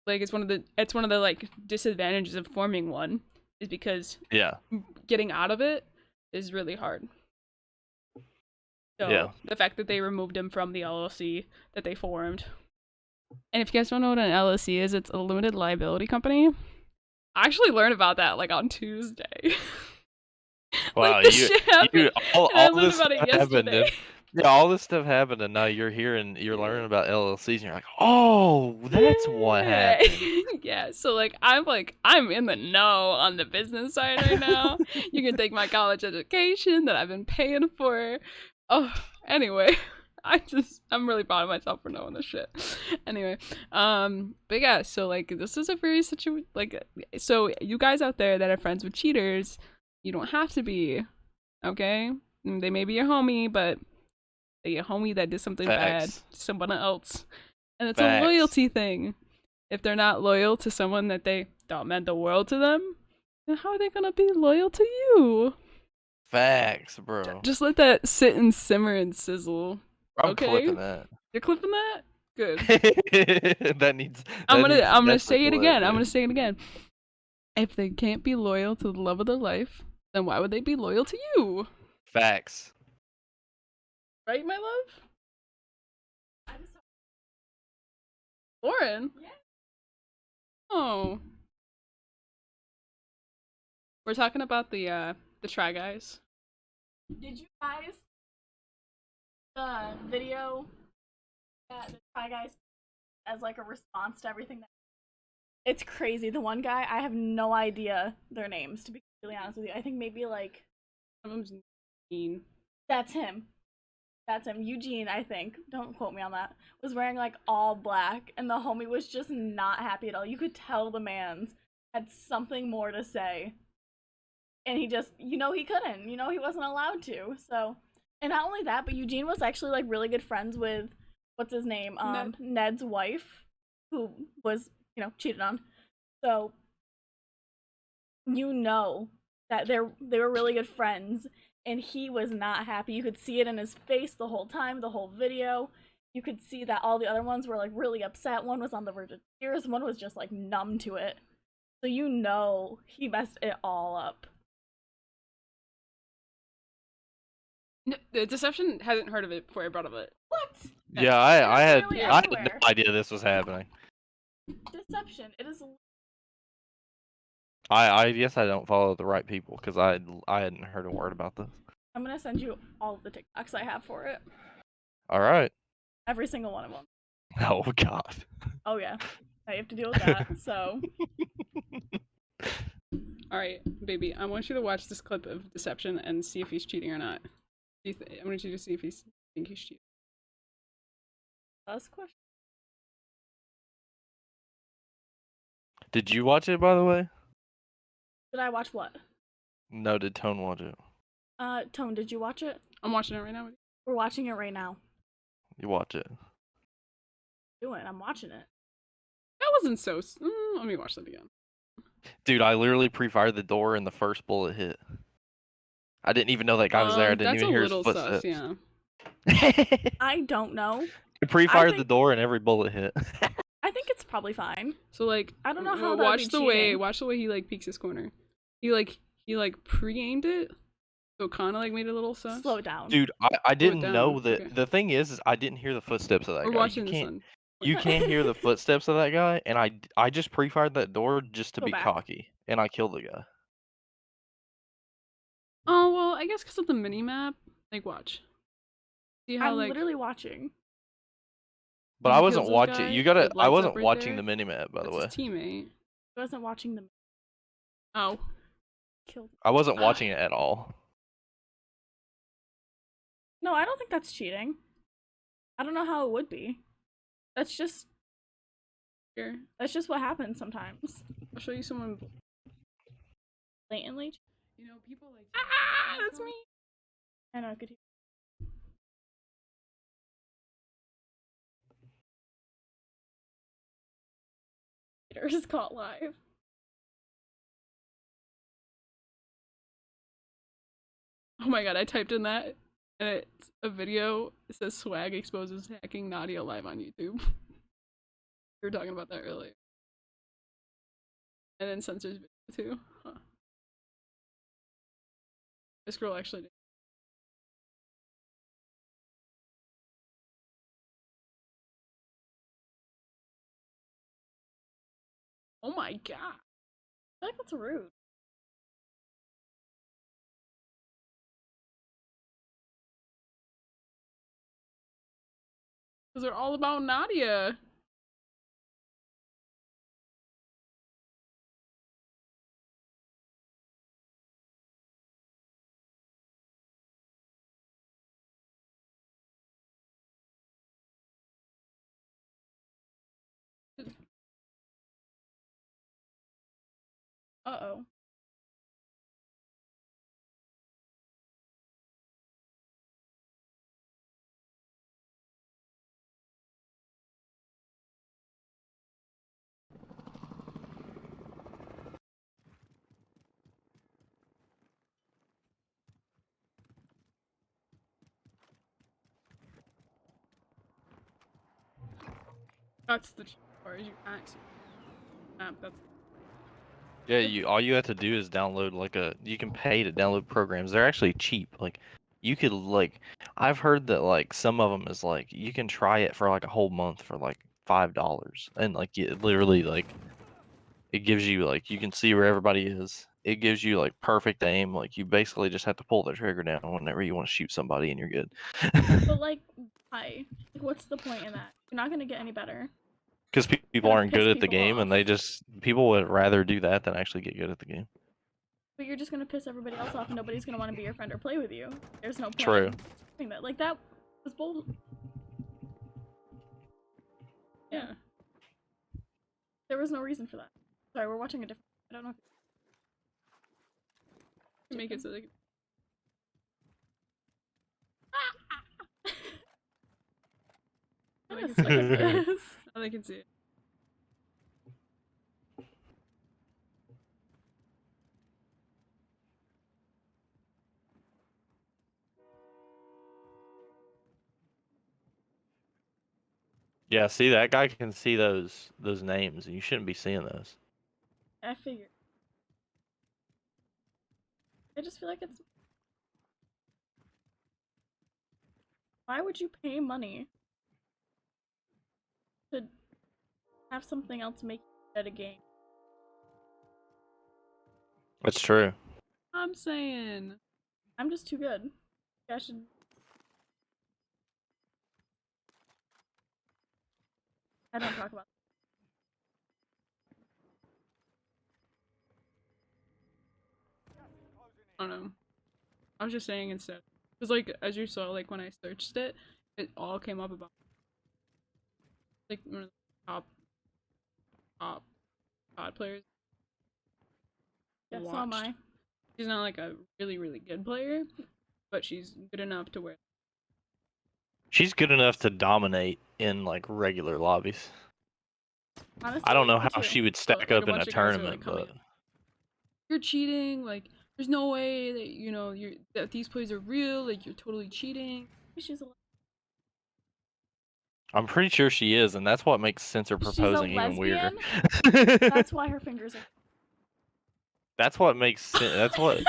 Like it's one of the like disadvantages of forming one is because Yeah, getting out of it is really hard. yeah. So the fact that they removed him from the LLC that they formed. And if you guys don't know what an LLC is, it's a limited liability company. I actually learned about that like on Tuesday. Wow, Like this shit happened, and I all learned this about it stuff happened, yesterday. and yeah, all this stuff happened, and now you're learning about LLCs, and you're like, oh, that's what Yeah. happened. Yeah, so I'm in the know on the business side right now. You can take my college education that I've been paying for. Oh, anyway, I'm really proud of myself for knowing this shit. Anyway, but yeah, so like this is a very so you guys out there that are friends with cheaters, you don't have to be, okay? They may be your homie, but they a homie that did something bad Facts. to someone else. And it's a Facts. loyalty thing. If they're not loyal to someone that they thought meant the world to them, then how are they gonna be loyal to you? Facts, bro. Just let that sit and simmer and sizzle. I'm Okay? clipping that. You're clipping that? Good. that needs I'm gonna that's a say it clip, again. I'm gonna dude. say it again. If they can't be loyal to the love of their life, then why would they be loyal to you? Facts. Right, my love? Lauren? Yeah. Oh. We're talking about the Try Guys. Did you guys the video that the Try Guys as like a response to everything that it's crazy. The one guy, I have no idea their names to be completely honest with you. I think maybe like One of them's mean. that's him. That's him. Eugene, I think. Don't quote me on that. Was wearing like all black and the homie was just not happy at all. You could tell the man's had something more to say. And he just he couldn't. He wasn't allowed to. So and not only that, but Eugene was actually like really good friends with what's his name? Ned's wife, who was, cheated on. So that they were really good friends and he was not happy. You could see it in his face the whole time, the whole video. You could see that all the other ones were like really upset. One was on the verge of tears, one was just like numb to it. So he messed it all up. No, the Deception hasn't heard of it before I brought up it. What? Yeah, I had literally I had no everywhere. idea this was happening. Deception. It is. I guess I don't follow the right people because I hadn't heard a word about this. I'm gonna send you all of the TikToks I have for it. All right. Every single one of them. Oh God. Oh yeah. Now you have to deal with that. So. All right, baby, I want you to watch this clip of Deception and see if he's cheating or not. I want you to see if he's think he's cheating. That's a question. Did you watch it, by the way? Did I watch what? No, did Tone watch it? Tone, did you watch it? I'm watching it right now. We're watching it right now. You watch it. I'm watching it. That wasn't so. Let me watch that again. Dude, I literally pre-fired the door and the first bullet hit. I didn't even know that guy was there. I didn't even hear his footsteps. Sus, yeah. I don't know. I pre-fired the think- door and every bullet hit. I think it's probably fine. So like, I don't know how that watch would be the way cheating. watch the way he like peeks his corner. He pre-aimed it, so kind of like made it a little sus. Slow down. Dude, I didn't down, know that. okay. The thing is I didn't hear the footsteps of that We're guy. watching this one. You can't hear the footsteps of that guy, and I just pre-fired that door just to Go be back. cocky, and I killed the guy. Oh well, I guess because of the mini map. Like, watch. See how I'm like literally watching. But he I wasn't kills this watching. guy, You gotta. like, I lights wasn't up right watching there? the minimap, by the that's way. his teammate. I wasn't watching them. Oh, Killed. I wasn't watching it at all. No, I don't think that's cheating. I don't know how it would be. That's just here. what happens sometimes. I'll show you someone. blatantly. You know, people like. Ah, that's me. I know I could hear. Haters caught live. Oh my god, I typed in that and it's a video. It says Swag exposes hacking Nadia live on YouTube. We were talking about that earlier. And then censors video too. Huh. This girl actually did. Oh my god. I feel like that's rude. Because they're all about Nadia. Uh-oh. That's the part. You can't see the map. That's Yeah, all you have to do is download you can pay to download programs. They're actually cheap. Like you could I've heard that like some of them is like you can try it for like a whole month for like $5, and like it literally it gives you like you can see where everybody is. It gives you like perfect aim. Like you basically just have to pull the trigger down whenever you want to shoot somebody, and you're good. But like, why? Like, what's the point in that? You're not gonna get any better. Because people Gonna aren't piss good at the people game, and off. people would rather do that than actually get good at the game. But you're just gonna piss everybody else off, and nobody's gonna want to be your friend or play with you. There's no point True. in doing that. Like that was bull. yeah. There was no reason for that. Sorry, we're watching a different. I don't know. To make it so they can... I'm I gonna can suck at this. Oh, they can see it. Yeah, see, that guy can see those names, and you shouldn't be seeing those. I figured. I just feel like it's. Why would you pay money to have something else make you at a game? That's true. I'm saying. I'm just too good. I should. I don't talk about. I don't know. I was just saying instead. Because, like, as you saw, like, when I searched it, it all came up about, like, one of the top COD players. Yeah, so am I. She's not, like, a really, really good player, but she's good enough to where... She's good enough to dominate in, like, regular lobbies. Honestly, I don't know me how too. she would stack like, a up in bunch a of guys who are, tournament, like, coming but... in. You're cheating, like, there's no way that, you know, that these plays are real, like, you're totally cheating. She's a I'm pretty sure she is, and that's what makes censor She's a proposing even weirder. lesbian? That's why her fingers are. That's what makes that's what.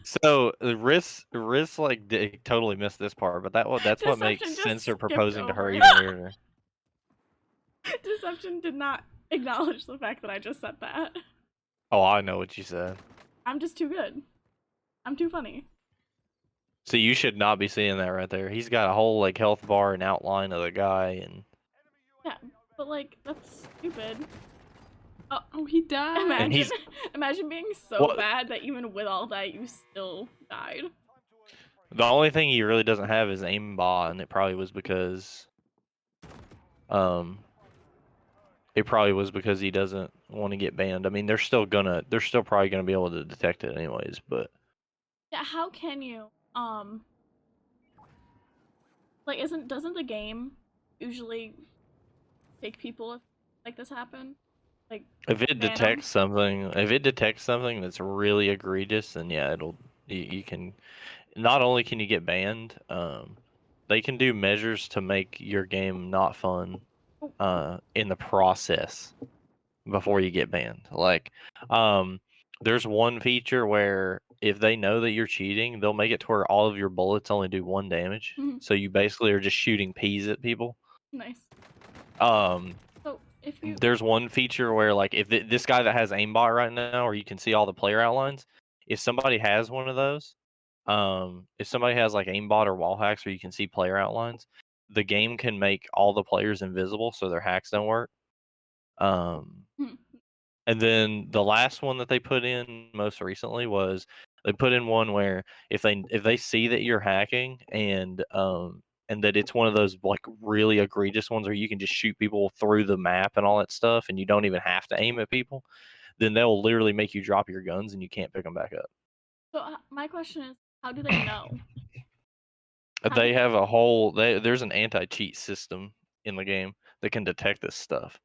So Riss like totally missed this part, but that's what makes Deception just censor skipped proposing to her over. even weirder. Deception did not acknowledge the fact that I just said that. Oh, I know what you said. I'm just too good. I'm too funny. So you should not be seeing that right there. He's got a whole like health bar and outline of the guy, and Yeah, but like that's stupid. Oh, he died. Imagine, imagine being so What? bad that even with all that you still died. The only thing he really doesn't have is aimbot, and it probably was because it probably was because he doesn't want to get banned. I mean, they're still probably gonna be able to detect it anyways, but Yeah, how can you like doesn't the game usually take people if like this happen? Like if it ban them? detects something that's really egregious, then yeah, you can not only can you get banned, they can do measures to make your game not fun in the process before you get banned. Like, there's one feature where if they know that you're cheating, they'll make it to where all of your bullets only do 1 damage. Mhm. So you basically are just shooting peas at people. Nice. Um, So if you there's one feature where, like, if this guy that has aimbot right now, where you can see all the player outlines, if somebody has one of those, if somebody has like aimbot or wall hacks where you can see player outlines, the game can make all the players invisible so their hacks don't work. hmm, And then the last one that they put in most recently was they put in one where if they see that you're hacking and that it's one of those like really egregious ones where you can just shoot people through the map and all that stuff and you don't even have to aim at people, then they'll literally make you drop your guns and you can't pick them back up. so my question is, how do they know? How They do have a whole there's an anti-cheat system in the game that can detect this stuff.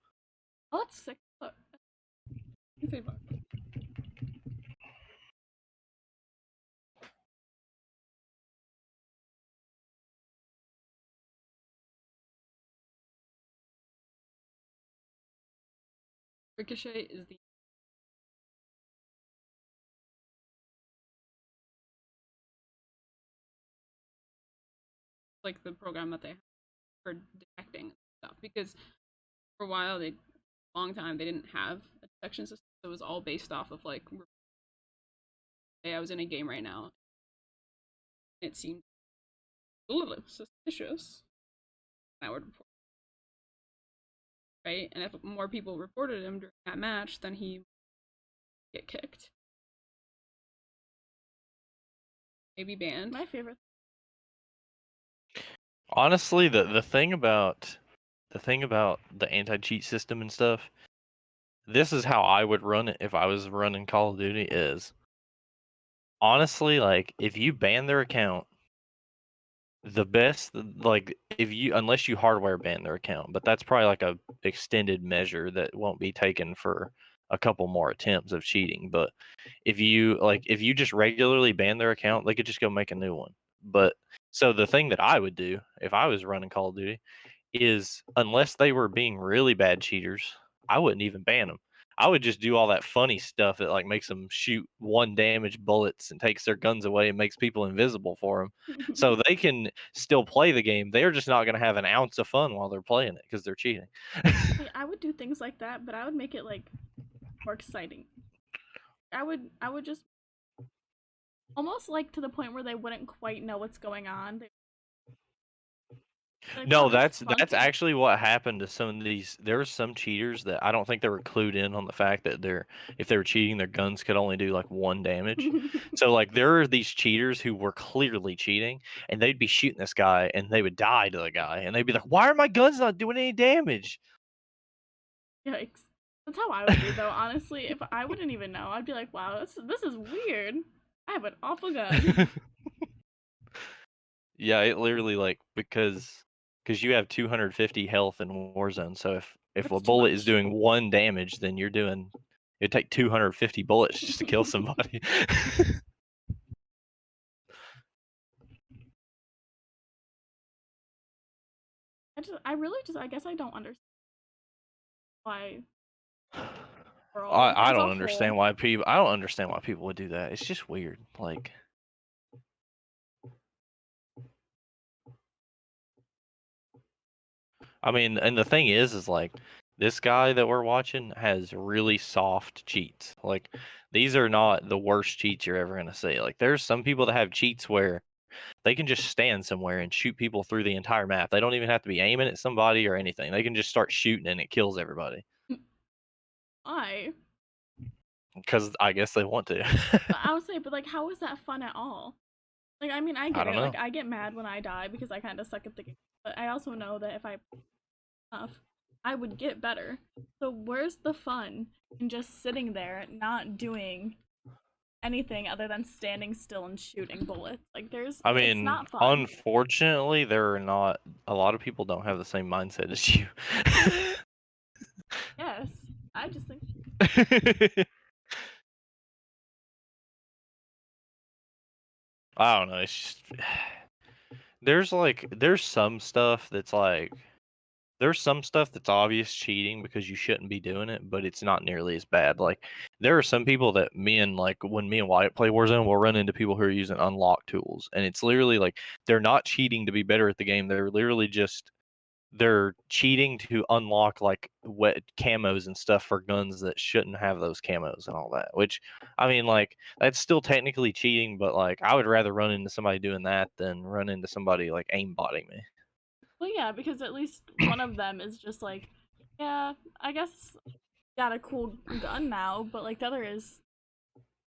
Oh, that's sick. Look. Ricochet is the like the program that they have for detecting stuff because for a while long time they didn't have a detection system. So it was all based off of like, hey, I was in a game right now. It seemed a little suspicious. I would report, right? And if more people reported him during that match, then he would get kicked, maybe banned. My favorite. Honestly, the thing about the anti-cheat system and stuff, this is how I would run it if I was running Call of Duty is honestly, like, if you ban their account, the best, like, if you unless you hardware ban their account, but that's probably like a extended measure that won't be taken for a couple more attempts of cheating. But if you just regularly ban their account, they could just go make a new one. But so the thing that I would do if I was running Call of Duty is unless they were being really bad cheaters, I wouldn't even ban them. I would just do all that funny stuff that like makes them shoot 1 damage bullets and takes their guns away and makes people invisible for them, so they can still play the game. They're just not going to have an ounce of fun while they're playing it because they're cheating. See, I would do things like that, but I would make it like more exciting. I would just almost like to the point where they wouldn't quite know what's going on. Like, No, oh, he's that's fronting. actually what happened to some of these. There were some cheaters that I don't think they were clued in on the fact that if they were cheating, their guns could only do like 1 damage. So like there are these cheaters who were clearly cheating, and they'd be shooting this guy, and they would die to the guy, and they'd be like, "Why are my guns not doing any damage?" Yikes. That's how I would be though, honestly. If I wouldn't even know, I'd be like, wow, this is weird. I have an awful gun. Yeah, it literally like because you have 250 health in Warzone, so if a That's too bullet is much. doing 1 damage, then it'd take 250 bullets just to kill somebody. I guess I don't understand why world I as a don't whole. understand why people would do that. It's just weird. Like, I mean, and the thing is like this guy that we're watching has really soft cheats. Like, these are not the worst cheats you're ever gonna see. Like, there's some people that have cheats where they can just stand somewhere and shoot people through the entire map. They don't even have to be aiming at somebody or anything. They can just start shooting and it kills everybody Why? because I guess they want to. But I would say, but like, how is that fun at all? Like, I mean, I I get don't it. Like, know. I get mad when I die because I kind of suck at the game. But I also know that if I enough, I would get better. So where's the fun in just sitting there not doing anything other than standing still and shooting bullets? Like I it's mean, not fun. unfortunately, there are not a lot of people don't have the same mindset as you. Yes. I just think I don't know. It's just there's some stuff that's like there's some stuff that's obvious cheating because you shouldn't be doing it, but it's not nearly as bad. Like there are some people that when me and Wyatt play Warzone, we'll run into people who are using unlock tools, and it's literally like they're not cheating to be better at the game. They're literally just they're cheating to unlock like wet camos and stuff for guns that shouldn't have those camos and all that. Which I mean, like that's still technically cheating, but like I would rather run into somebody doing that than run into somebody like aimbotting me. well yeah, because at least one of them is just like, yeah, I guess got a cool gun now, but like the other is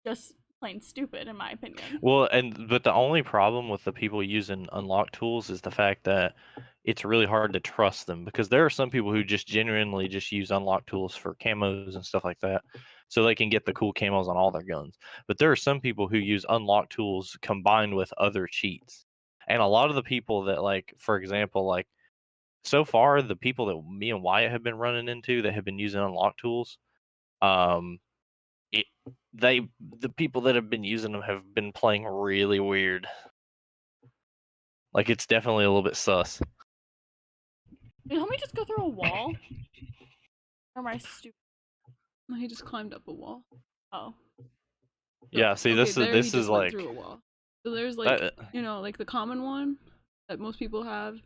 just plain stupid in my opinion. Well, but the only problem with the people using unlock tools is the fact that it's really hard to trust them because there are some people who just genuinely just use unlock tools for camos and stuff like that, so they can get the cool camos on all their guns. But there are some people who use unlock tools combined with other cheats, and a lot of the people that like, for example, like so far the people that me and Wyatt have been running into that have been using unlock tools, um, it, the people that have been using them have been playing really weird. Like it's definitely a little bit sus. Did homie just go through a wall? Or am I stupid? No, he just climbed up a wall. Oh. Yeah, see, Okay, there he this just is went like through a wall. So there's like, that, like the common one that most people have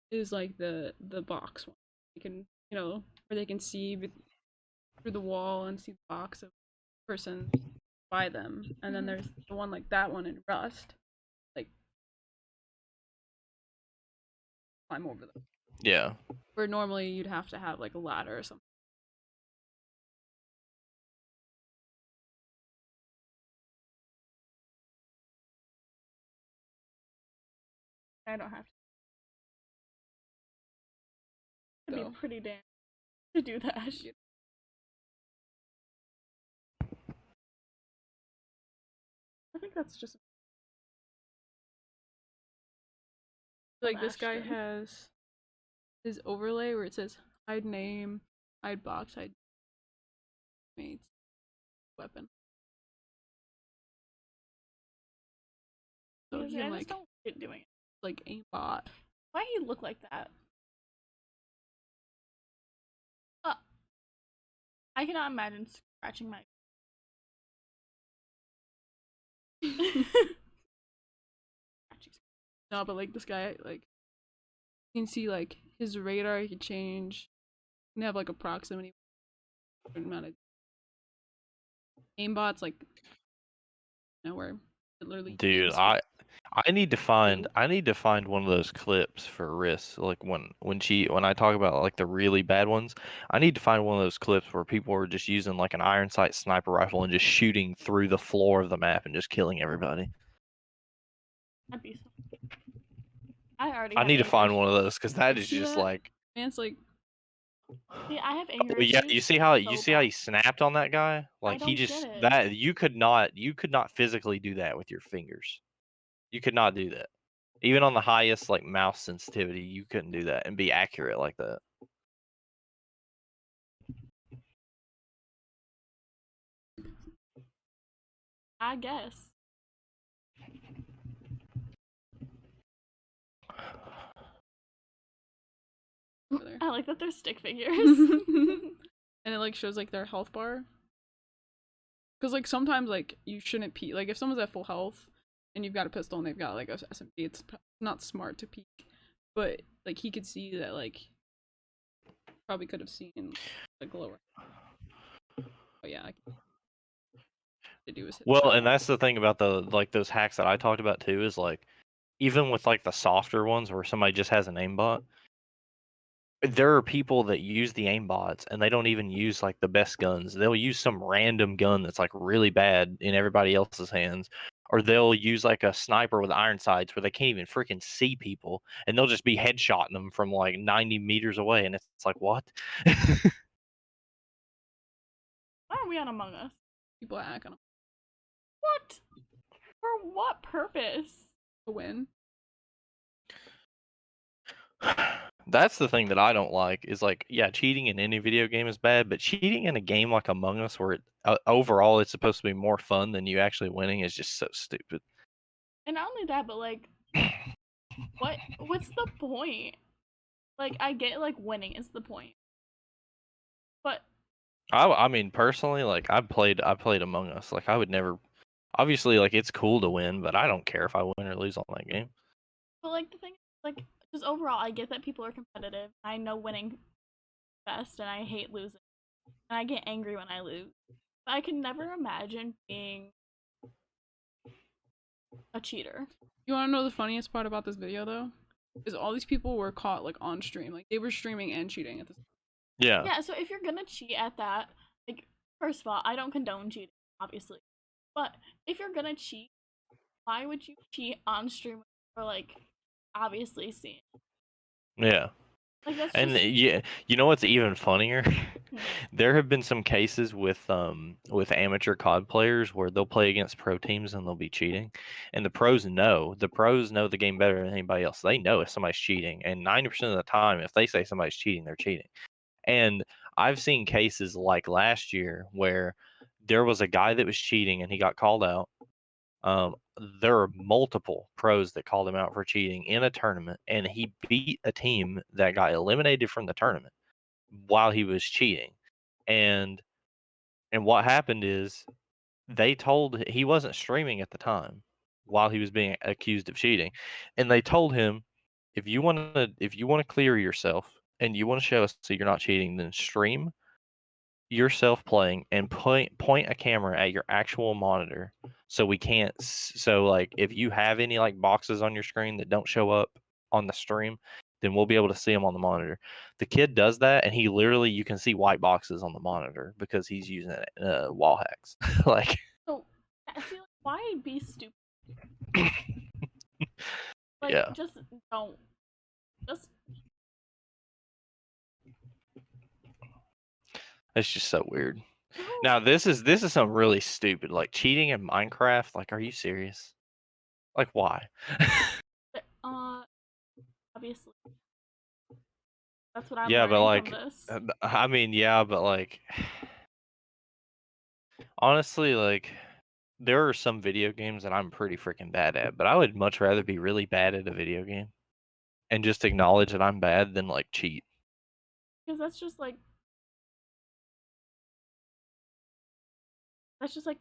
is like the box one. You can, where they can see through the wall and see the box of the person by them. And then there's the one like that one in Rust. Like climb over them. yeah. Where normally you'd have to have like a ladder or something. I don't have to. It'd So be pretty damn to do that. I think that's just like this guy Bastion. has his overlay where it says hide name, hide box, hide mates, weapon. So Because he I can just like don't get doing it. like aimbot. Why do you look like that? I cannot imagine scratching my. No, but like this guy, like you can see like his radar. He can change. You can have like a proximity amount of aimbots, like where it literally Dude, aims for I need to find you. one of those clips for Riss. Like when I talk about like the really bad ones, I need to find one of those clips where people are just using like an iron sight sniper rifle and just shooting through the floor of the map and just killing everybody. That'd be so. I already I have need to anger find one of issues. those because that is See just that? like. Man, it's like See, I have anger Oh, yeah, issues. you see how So he bad. snapped on that guy? I Like he don't get just it. that you could not physically do that with your fingers. You could not do that. Even on the highest like mouse sensitivity, you couldn't do that and be accurate like that. I guess. I like that they're stick figures. and it like shows like their health bar. Because like sometimes like you shouldn't peek. Like if someone's at full health and you've got a pistol and they've got like a SMG, it's not smart to peek. But like he could see that like probably could have seen like lower. Oh yeah, I to do is hit. Well, and that's the thing about the like those hacks that I talked about too is like even with like the softer ones where somebody just has an aimbot, there are people that use the aimbots and they don't even use like the best guns. They'll use some random gun that's like really bad in everybody else's hands, or they'll use like a sniper with iron sights where they can't even freaking see people, and they'll just be headshotting them from like 90 meters away, and it's like, what? Why are we on Among Us? People are hacking them What? For what purpose? to win. That's the thing that I don't like is like, yeah, cheating in any video game is bad, but cheating in a game like Among Us where overall it's supposed to be more fun than you actually winning is just so stupid. And not only that, but like, what's the point? Like, I get like winning is the point, but I mean, personally, like I played Among Us. Like I would never. Obviously, like it's cool to win, but I don't care if I win or lose on that game. like the thing, like, just overall, I get that people are competitive. I know winning best, and I hate losing, and I get angry when I lose. But I can never imagine being a cheater. You want to know the funniest part about this video though? Is all these people were caught like on stream, like they were streaming and cheating at this. Yeah. Yeah, so if you're gonna cheat at that, like, first of all, I don't condone cheating, obviously. But if you're gonna cheat, why would you cheat on stream or like obviously seeing? Yeah. Like that's And just yeah, you know what's even funnier? Hmm. There have been some cases with amateur COD players where they'll play against pro teams and they'll be cheating, and the pros know the game better than anybody else. They know if somebody's cheating, and 90% of the time, if they say somebody's cheating, they're cheating. And I've seen cases like last year where there was a guy that was cheating and he got called out. There are multiple pros that called him out for cheating in a tournament, and he beat a team that got eliminated from the tournament while he was cheating. And what happened is they told he wasn't streaming at the time while he was being accused of cheating, and they told him if you want to clear yourself and you want to show us so you're not cheating, then stream yourself playing and point a camera at your actual monitor so we can't so like if you have any like boxes on your screen that don't show up on the stream, then we'll be able to see them on the monitor. The kid does that and he literally you can see white boxes on the monitor because he's using wall hacks. Like so. I feel like why be stupid? Like yeah, just don't. Just it's just so weird. no. Now this is something really stupid, like cheating in Minecraft. Like, are you serious? Like, why? Obviously, that's what I'm Yeah, but learning from like, this. I mean, yeah, but like, honestly, like, there are some video games that I'm pretty freaking bad at, but I would much rather be really bad at a video game and just acknowledge that I'm bad than like cheat. Because that's just like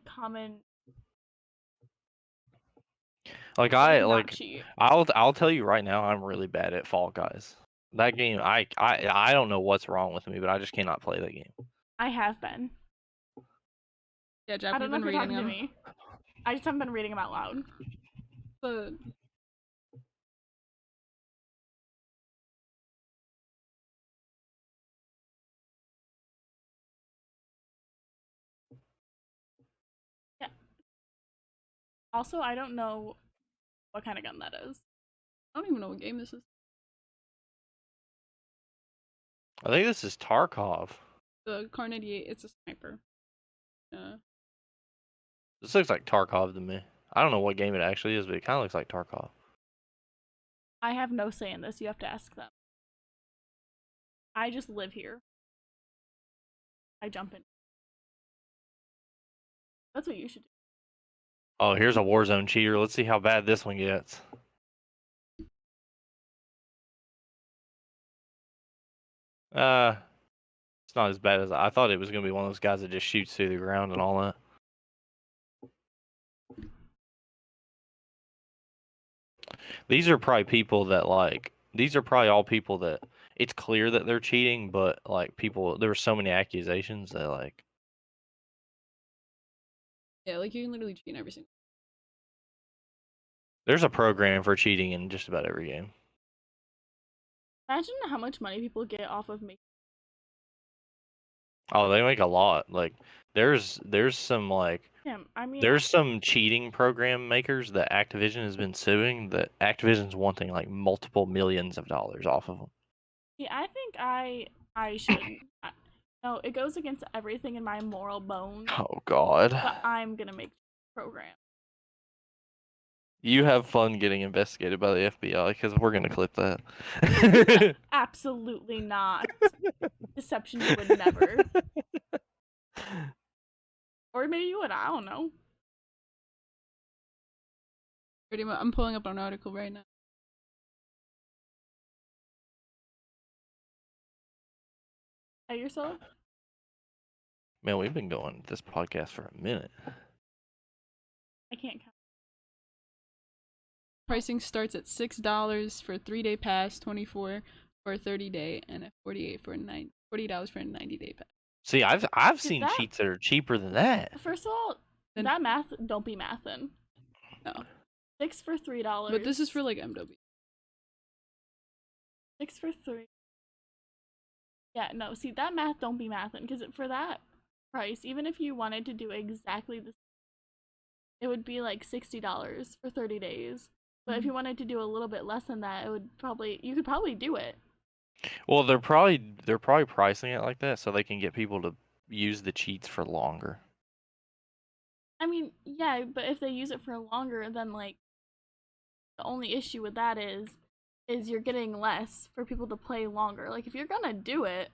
common. Like Like I not like cheat. I'll tell you right now, I'm really bad at Fall Guys. That game, I don't know what's wrong with me, but I just cannot play that game. I have been. Yeah, Jeff, I we've don't know been if you're reading talking to them. me. I just haven't been reading them out loud. But Yeah. Also, I don't know what kind of gun that is. I don't even know what game this is. I think this is Tarkov. The Kar 98, it's a sniper. This looks like Tarkov to me. I don't know what game it actually is, but it kind of looks like Tarkov. I have no say in this. You have to ask them. I just live here. I jump in. That's what you should do. Oh, here's a Warzone cheater. Let's see how bad this one gets. It's not as bad as I thought it was going to be one of those guys that just shoots through the ground and all that. These are probably people that like, these are probably all people that it's clear that they're cheating, but like people, there were so many accusations that like, Yeah, like you can literally cheat in every single. there's a program for cheating in just about every game. Imagine how much money people get off of making. Oh, they make a lot. Like there's some like Yeah, I mean, there's some cheating program makers that Activision has been suing that Activision's wanting like multiple millions of dollars off of them. yeah, I think I should. No, it goes against everything in my moral bones, Oh God. but I'm gonna make a program. You have fun getting investigated by the FBI because we're gonna clip that. Absolutely not. Deception, you would never. Or maybe you would. I don't know. Pretty much, I'm pulling up an article right now. At yourself? Man, we've been going this podcast for a minute. I can't count. Pricing starts at $6 for a 3-day pass, $24 for a 30-day, and a $40 for a $40 for a 90-day pass. See, I've See, seen that- cheats that are cheaper than that. First of all, Then- that math don't be mathin'. No. 6 for $3. But this is for like MW. 6 for 3. Yeah, no, see, that math don't be mathin', because for that price, even if you wanted to do exactly the it would be like $60 for 30 days. But if you wanted to do a little bit less than that, you could probably do it. Well, they're probably pricing it like that so they can get people to use the cheats for longer. I mean, yeah, but if they use it for longer, then like the only issue with that is you're getting less for people to play longer. Like if you're gonna do it,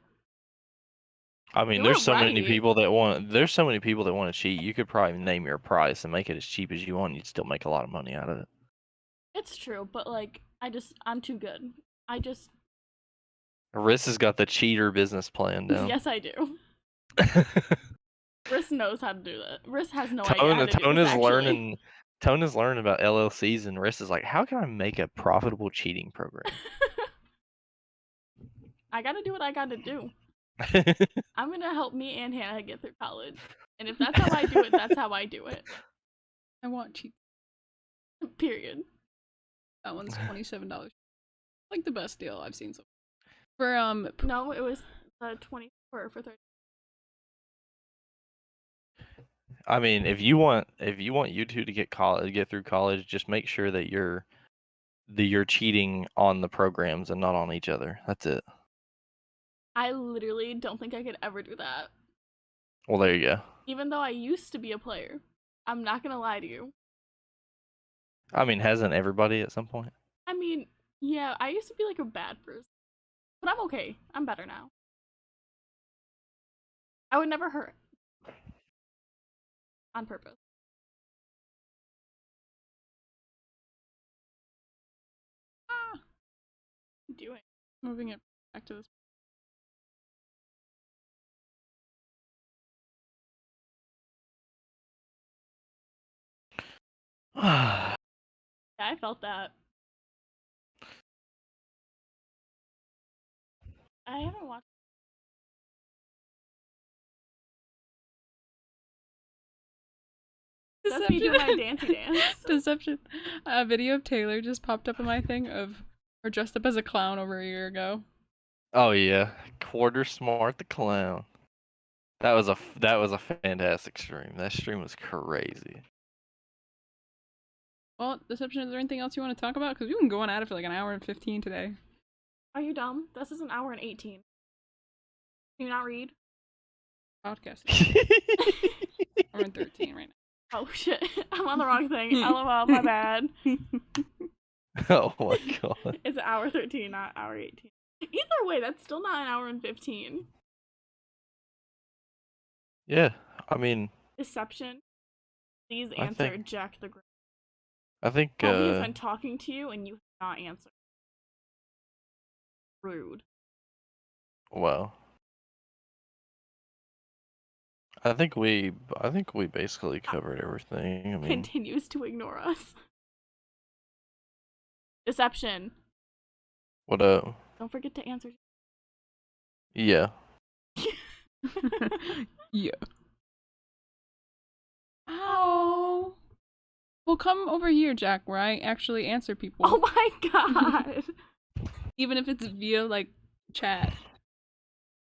I mean, Do there's it so many right. people that want to cheat. You could probably name your price and make it as cheap as you want. And you'd still make a lot of money out of it. it's true. But like, I'm too good. Riss has got the cheater business plan down. Yes, I do. Riss knows how to do that. Riss has no idea how to do Tone this, is actually. learning. Tone is learning about LLCs, and Riss is like, how can I make a profitable cheating program? I gotta do what I gotta do. I'm gonna help me and Hannah get through college. And if that's how I do it, that's how I do it. I want cheap. Period. That one's $27. Like the best deal I've seen so far. For No, it was 24 for 30. I mean, if you want you two to get through college, just make sure that you're cheating on the programs and not on each other. That's it. I literally don't think I could ever do that. Well, there you go. Even though I used to be a player. I'm not gonna lie to you. I mean, hasn't everybody at some point? I mean, yeah, I used to be like a bad person. But I'm okay. I'm better now. I would never hurt. On purpose. Ah! What am I doing? moving it back to this. Yeah, I felt that. I haven't watched. That's me doing my dancey dance. Deception. A video of Taylor just popped up in my thing of her dressed up as a clown over a year ago. Oh yeah, Quarter Smart the clown. That was a fantastic stream. That stream was crazy. Well, Deception, is there anything else you want to talk about? Because we've been going at it for like an hour and 15 today. Are you dumb? This is an hour and 18. Can you not read? Podcast. We're in 13 right now. Oh shit. I'm on the wrong thing. LOL, my bad. Oh my god. It's hour 13, not hour 18. Either way, that's still not an hour and 15. Yeah, I mean, Deception. Please I answer think- Jack the Great. I think Oh, he has been talking to you and you have not answered. Rude. well, I think we basically covered everything. I mean, Continues to ignore us. Deception. what up? Don't forget to answer. Yeah. Yeah. Ow. Well, come over here, Jack, where I actually answer people. Oh my god. Even if it's via, like, chat.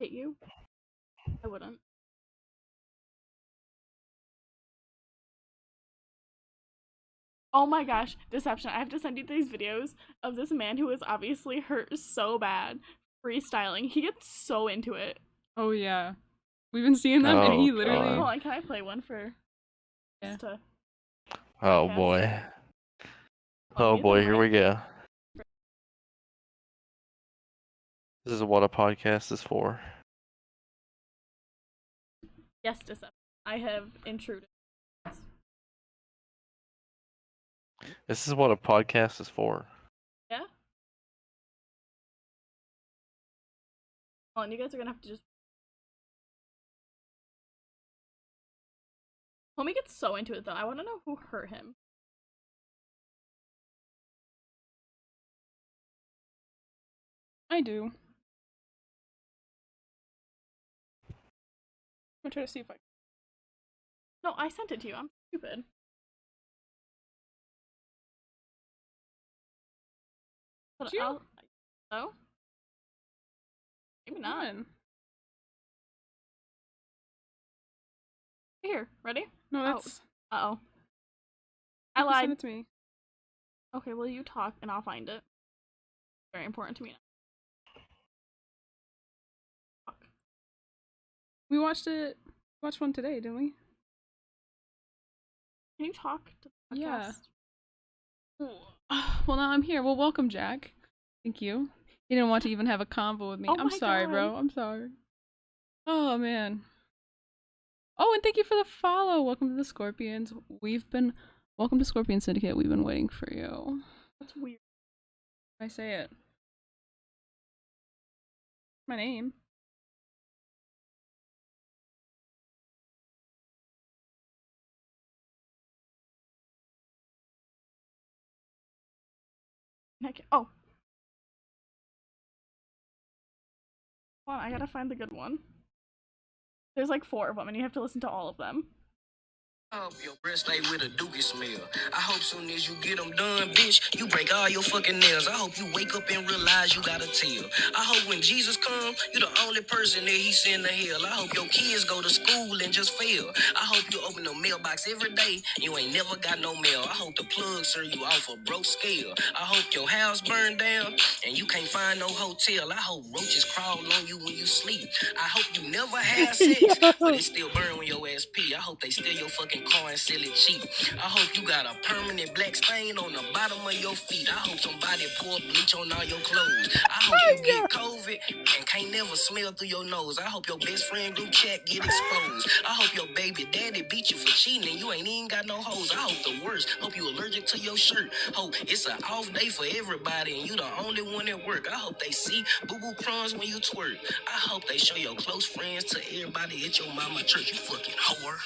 Hit you? I wouldn't. Oh my gosh, deception. I have to send you these videos of this man who is obviously hurt so bad freestyling. He gets so into it. Oh yeah, we've been seeing them, and Oh, he literally. Hold on, can I play one for Yeah. just to Oh podcast? boy. Hold on, Oh mute boy, the here we mic. go. This is what a podcast is for. Yes, deception. I have intruded. This is what a podcast is for. Yeah? Hold on, you guys are gonna have to just. Homie gets so into it though. I wanna know who hurt him. I do. I'm gonna try to see if I. No, I sent it to you. I'm stupid. But Did you? Oh? Maybe not. Fun. Here, ready? No, that's. Uh-oh. I You lied. sent it to me. Okay, well you talk and I'll find it. Very important to me. Fuck. We watched it. Watched one today, didn't we? Can you talk to the podcast? Yeah. Well, now I'm here. Well, welcome, Jack. Thank you. He didn't want to even have a convo with me. Oh I'm my sorry, God. bro. I'm sorry. Oh man. Oh, and thank you for the follow. Welcome to the Scorpions. Welcome to Scorpion Syndicate. We've been waiting for you. That's weird. I say it. My name. Oh. Hold on, I gotta find the good one. There's like 4 of them, and you have to listen to all of them. I hope your breath stay with a dookie smell. I hope soon as you get them done, bitch, you break all your fucking nails. I hope you wake up and realize you gotta tell. I hope when Jesus come, you the only person that he send to hell. I hope your kids go to school and just fail. I hope you open the mailbox every day, you ain't never got no mail. I hope the plug serve you off a broke scale. I hope your house burned down and you can't find no hotel. I hope roaches crawl on you when you sleep. I hope you never had sex, but it still burn when your ass pee. I hope they steal your fucking car and sell it cheap. I hope you got a permanent black stain on the bottom of your feet. I hope somebody pour bleach on all your clothes. I hope you get COVID and can't never smell through your nose. I hope your best friend group chat get exposed. I hope your baby daddy beat you for cheating and you ain't even got no hoes. I hope the worst. Hope you allergic to your shirt. Hope it's an off day for everybody and you the only one at work. I hope they see boo-boo crumbs when you twerk. I hope they show your close friends to everybody at your mama church, you fucking whore.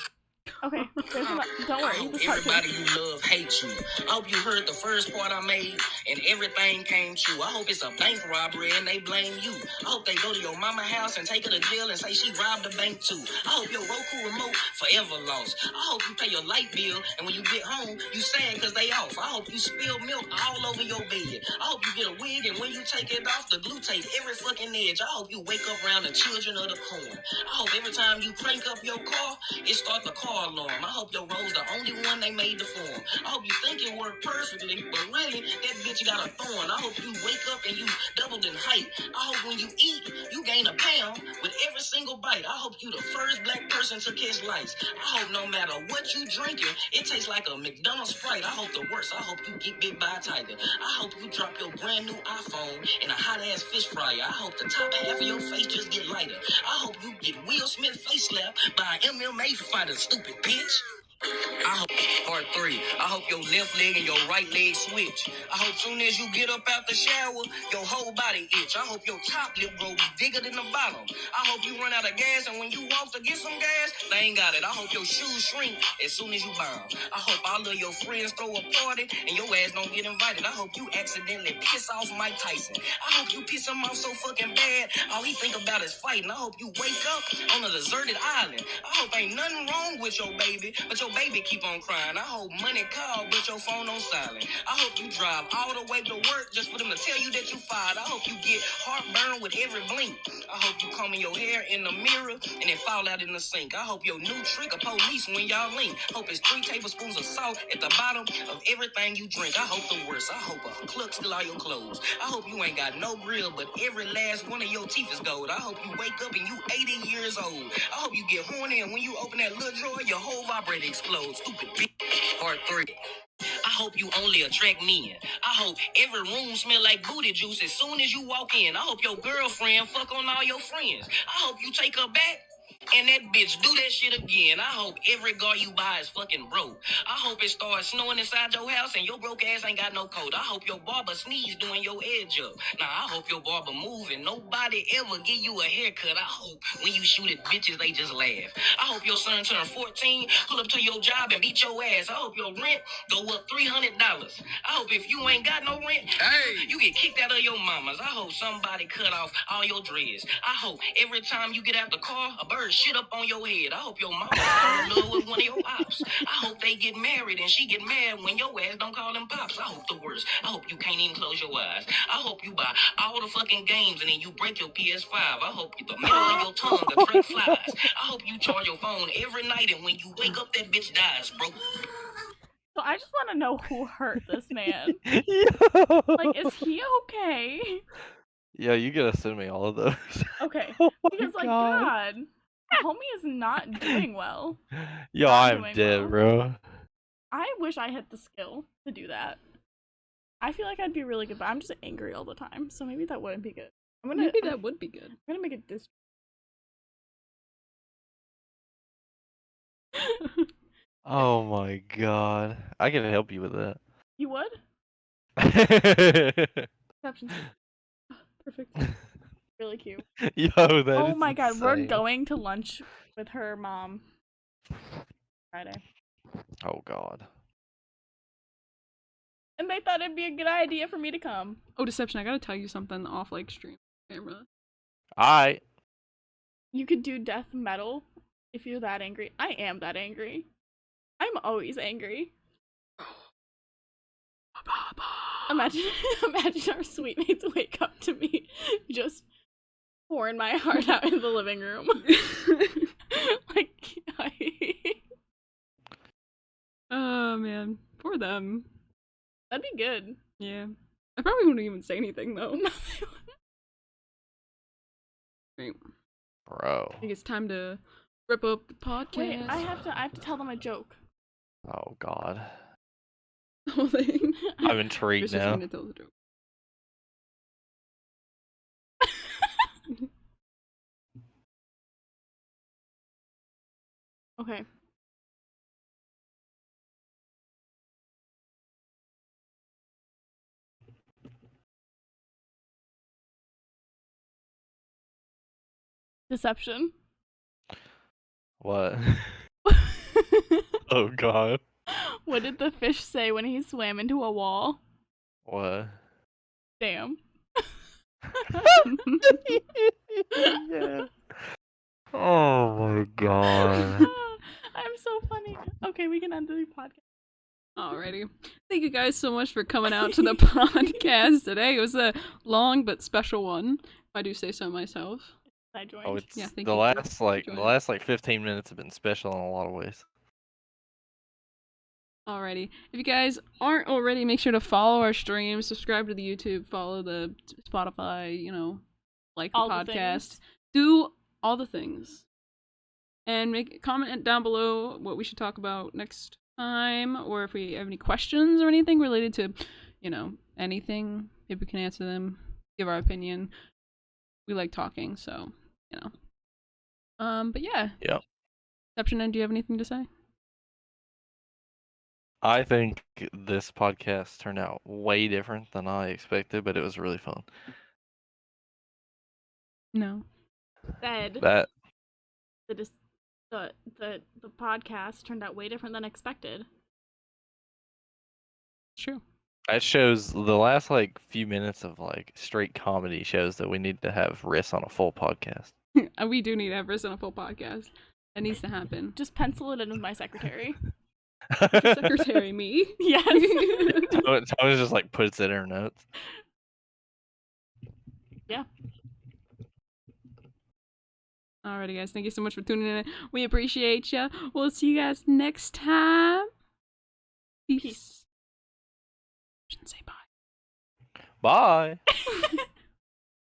Okay, there's don't I worry. hope This part two. everybody you love hates you. I hope you heard the first part I made and everything came true. I hope it's a bank robbery and they blame you. I hope they go to your mama house and take her to jail and say she robbed the bank too. I hope your Roku remote forever lost. I hope you pay your light bill and when you get home, you sad cause they off. I hope you spill milk all over your bed. I hope you get a wig and when you take it off, the glue tape every fucking edge. I hope you wake up around the children of the corn. I hope every time you crank up your car, it start the car alarm. I hope your road's the only one they made the form. I hope you think it worked perfectly, but really, that bitch got a thorn. I hope you wake up and you doubled in height. I hope when you eat, you gain a pound with every single bite. I hope you the first black person to catch lice. I hope no matter what you drinking, it tastes like a McDonald's Sprite. I hope the worst. I hope you get bit by a tiger. I hope you drop your brand new iPhone in a hot-ass fish fryer. I hope the top half of your face just get lighter. I hope you get Will Smith face slapped by an MMA fighter, stupid bitch. I hope part 3. I hope your left leg and your right leg switch. I hope soon as you get up out the shower, your whole body itch. I hope your top lip grow bigger than the bottom. I hope you run out of gas and when you walk to get some gas, they ain't got it. I hope your shoes shrink as soon as you bound. I hope all of your friends throw a party and your ass don't get invited. I hope you accidentally piss off Mike Tyson. I hope you piss him off so fucking bad, all he think about is fighting. I hope you wake up on a deserted island. I hope ain't nothing wrong with your baby, but your your baby keep on crying. I hope money call, but your phone on silent. I hope you drive all the way to work just for them to tell you that you fired. I hope you get heartburn with every blink. I hope you combing your hair in the mirror and it fall out in the sink. I hope your new trick of police when y'all link. Hope it's 3 tablespoons of salt at the bottom of everything you drink. I hope the worst. I hope a cluck steal all your clothes. I hope you ain't got no grill, but every last one of your teeth is gold. I hope you wake up and you 80 years old. I hope you get horny and when you open that little drawer, your whole vibrator explodes. Stupid bitch. Part 3. I hope you only attract men. I hope every room smell like booty juice as soon as you walk in. I hope your girlfriend fuck on all your friends. I hope you take her back and that bitch do that shit again. I hope every guard you buy is fucking broke. I hope it starts snowing inside your house and your broke ass ain't got no coat. I hope your barber sneeze doing your edge up. Now I hope your barber move and nobody ever give you a haircut. I hope when you shoot at bitches they just laugh. I hope your son turn 14, pull up to your job and beat your ass. I hope your rent go up $300. I hope if you ain't got no rent, you get kicked out of your mama's. I hope somebody cut off all your dreads. I hope every time you get out the car, a bird shit up on your head. I hope your mama fall in love with one of your ops. I hope they get married and she get mad when your ass don't call them pops. I hope the worst. I hope you can't even close your eyes. I hope you buy all the fucking games and then you break your PS5. I hope the middle of your tongue attract flies. I hope you charge your phone every night and when you wake up that bitch dies, bro. So I just want to know who hurt this man. Yo. Like, is he okay? Yeah, you gotta send me all of those. Okay. Oh my Because, like, God. God, homie is not doing well. Yo, not I'm doing dead, well. bro. I wish I had the skill to do that. I feel like I'd be really good, but I'm just angry all the time, so maybe that wouldn't be good. Maybe that would be good. I'm gonna make a diss. Oh my God. I can help you with that. You would? Exceptions. Perfect. Really cute. Yo, that Oh is my God, we're insane. going to lunch with her mom Friday. Oh God. And they thought it'd be a good idea for me to come. Oh, Deception, I gotta tell you something off like stream camera. Alright. You could do death metal if you're that angry. I am that angry. I'm always angry. Imagine our sweet mates wake up to me just pouring my heart out in the living room. Like, Oh man, poor them. that'd be good. Yeah, I probably wouldn't even say anything though. Right. Bro. I think it's time to rip up the podcast. Wait, I have to tell them a joke. Oh God. The whole thing. I'm intrigued You're just now. gonna tell the joke. Okay. Deception. What? Oh God. What did the fish say when he swam into a wall? What? Damn. Yeah. Oh my God. I'm so funny. Okay, we can end the podcast. Alrighty. Thank you guys so much for coming out to the podcast today. It was a long but special one, if I do say so myself. I joined. Oh, it's Yeah, thank the you for joining. last 15 minutes have been special in a lot of ways. Alrighty. If you guys aren't already, make sure to follow our stream, subscribe to the YouTube, follow the Spotify, like the All the podcast. things. Do all the things. And comment down below what we should talk about next time, or if we have any questions or anything related to, anything, if we can answer them, give our opinion. We like talking, so, but yeah. Yep. Deception, do you have anything to say? I think this podcast turned out way different than I expected, but it was really fun. No. Said That the podcast turned out way different than expected. True. that shows the last few minutes of straight comedy shows that we need to have Riss on a full podcast. We do need to have Riss on a full podcast. That needs to happen. Just pencil it in with my secretary. Your secretary, me. Yes. Tony just like puts it in her notes. Alrighty, guys. Thank you so much for tuning in. We appreciate ya. We'll see you guys next time. Peace. Peace. Shouldn't say bye. Bye.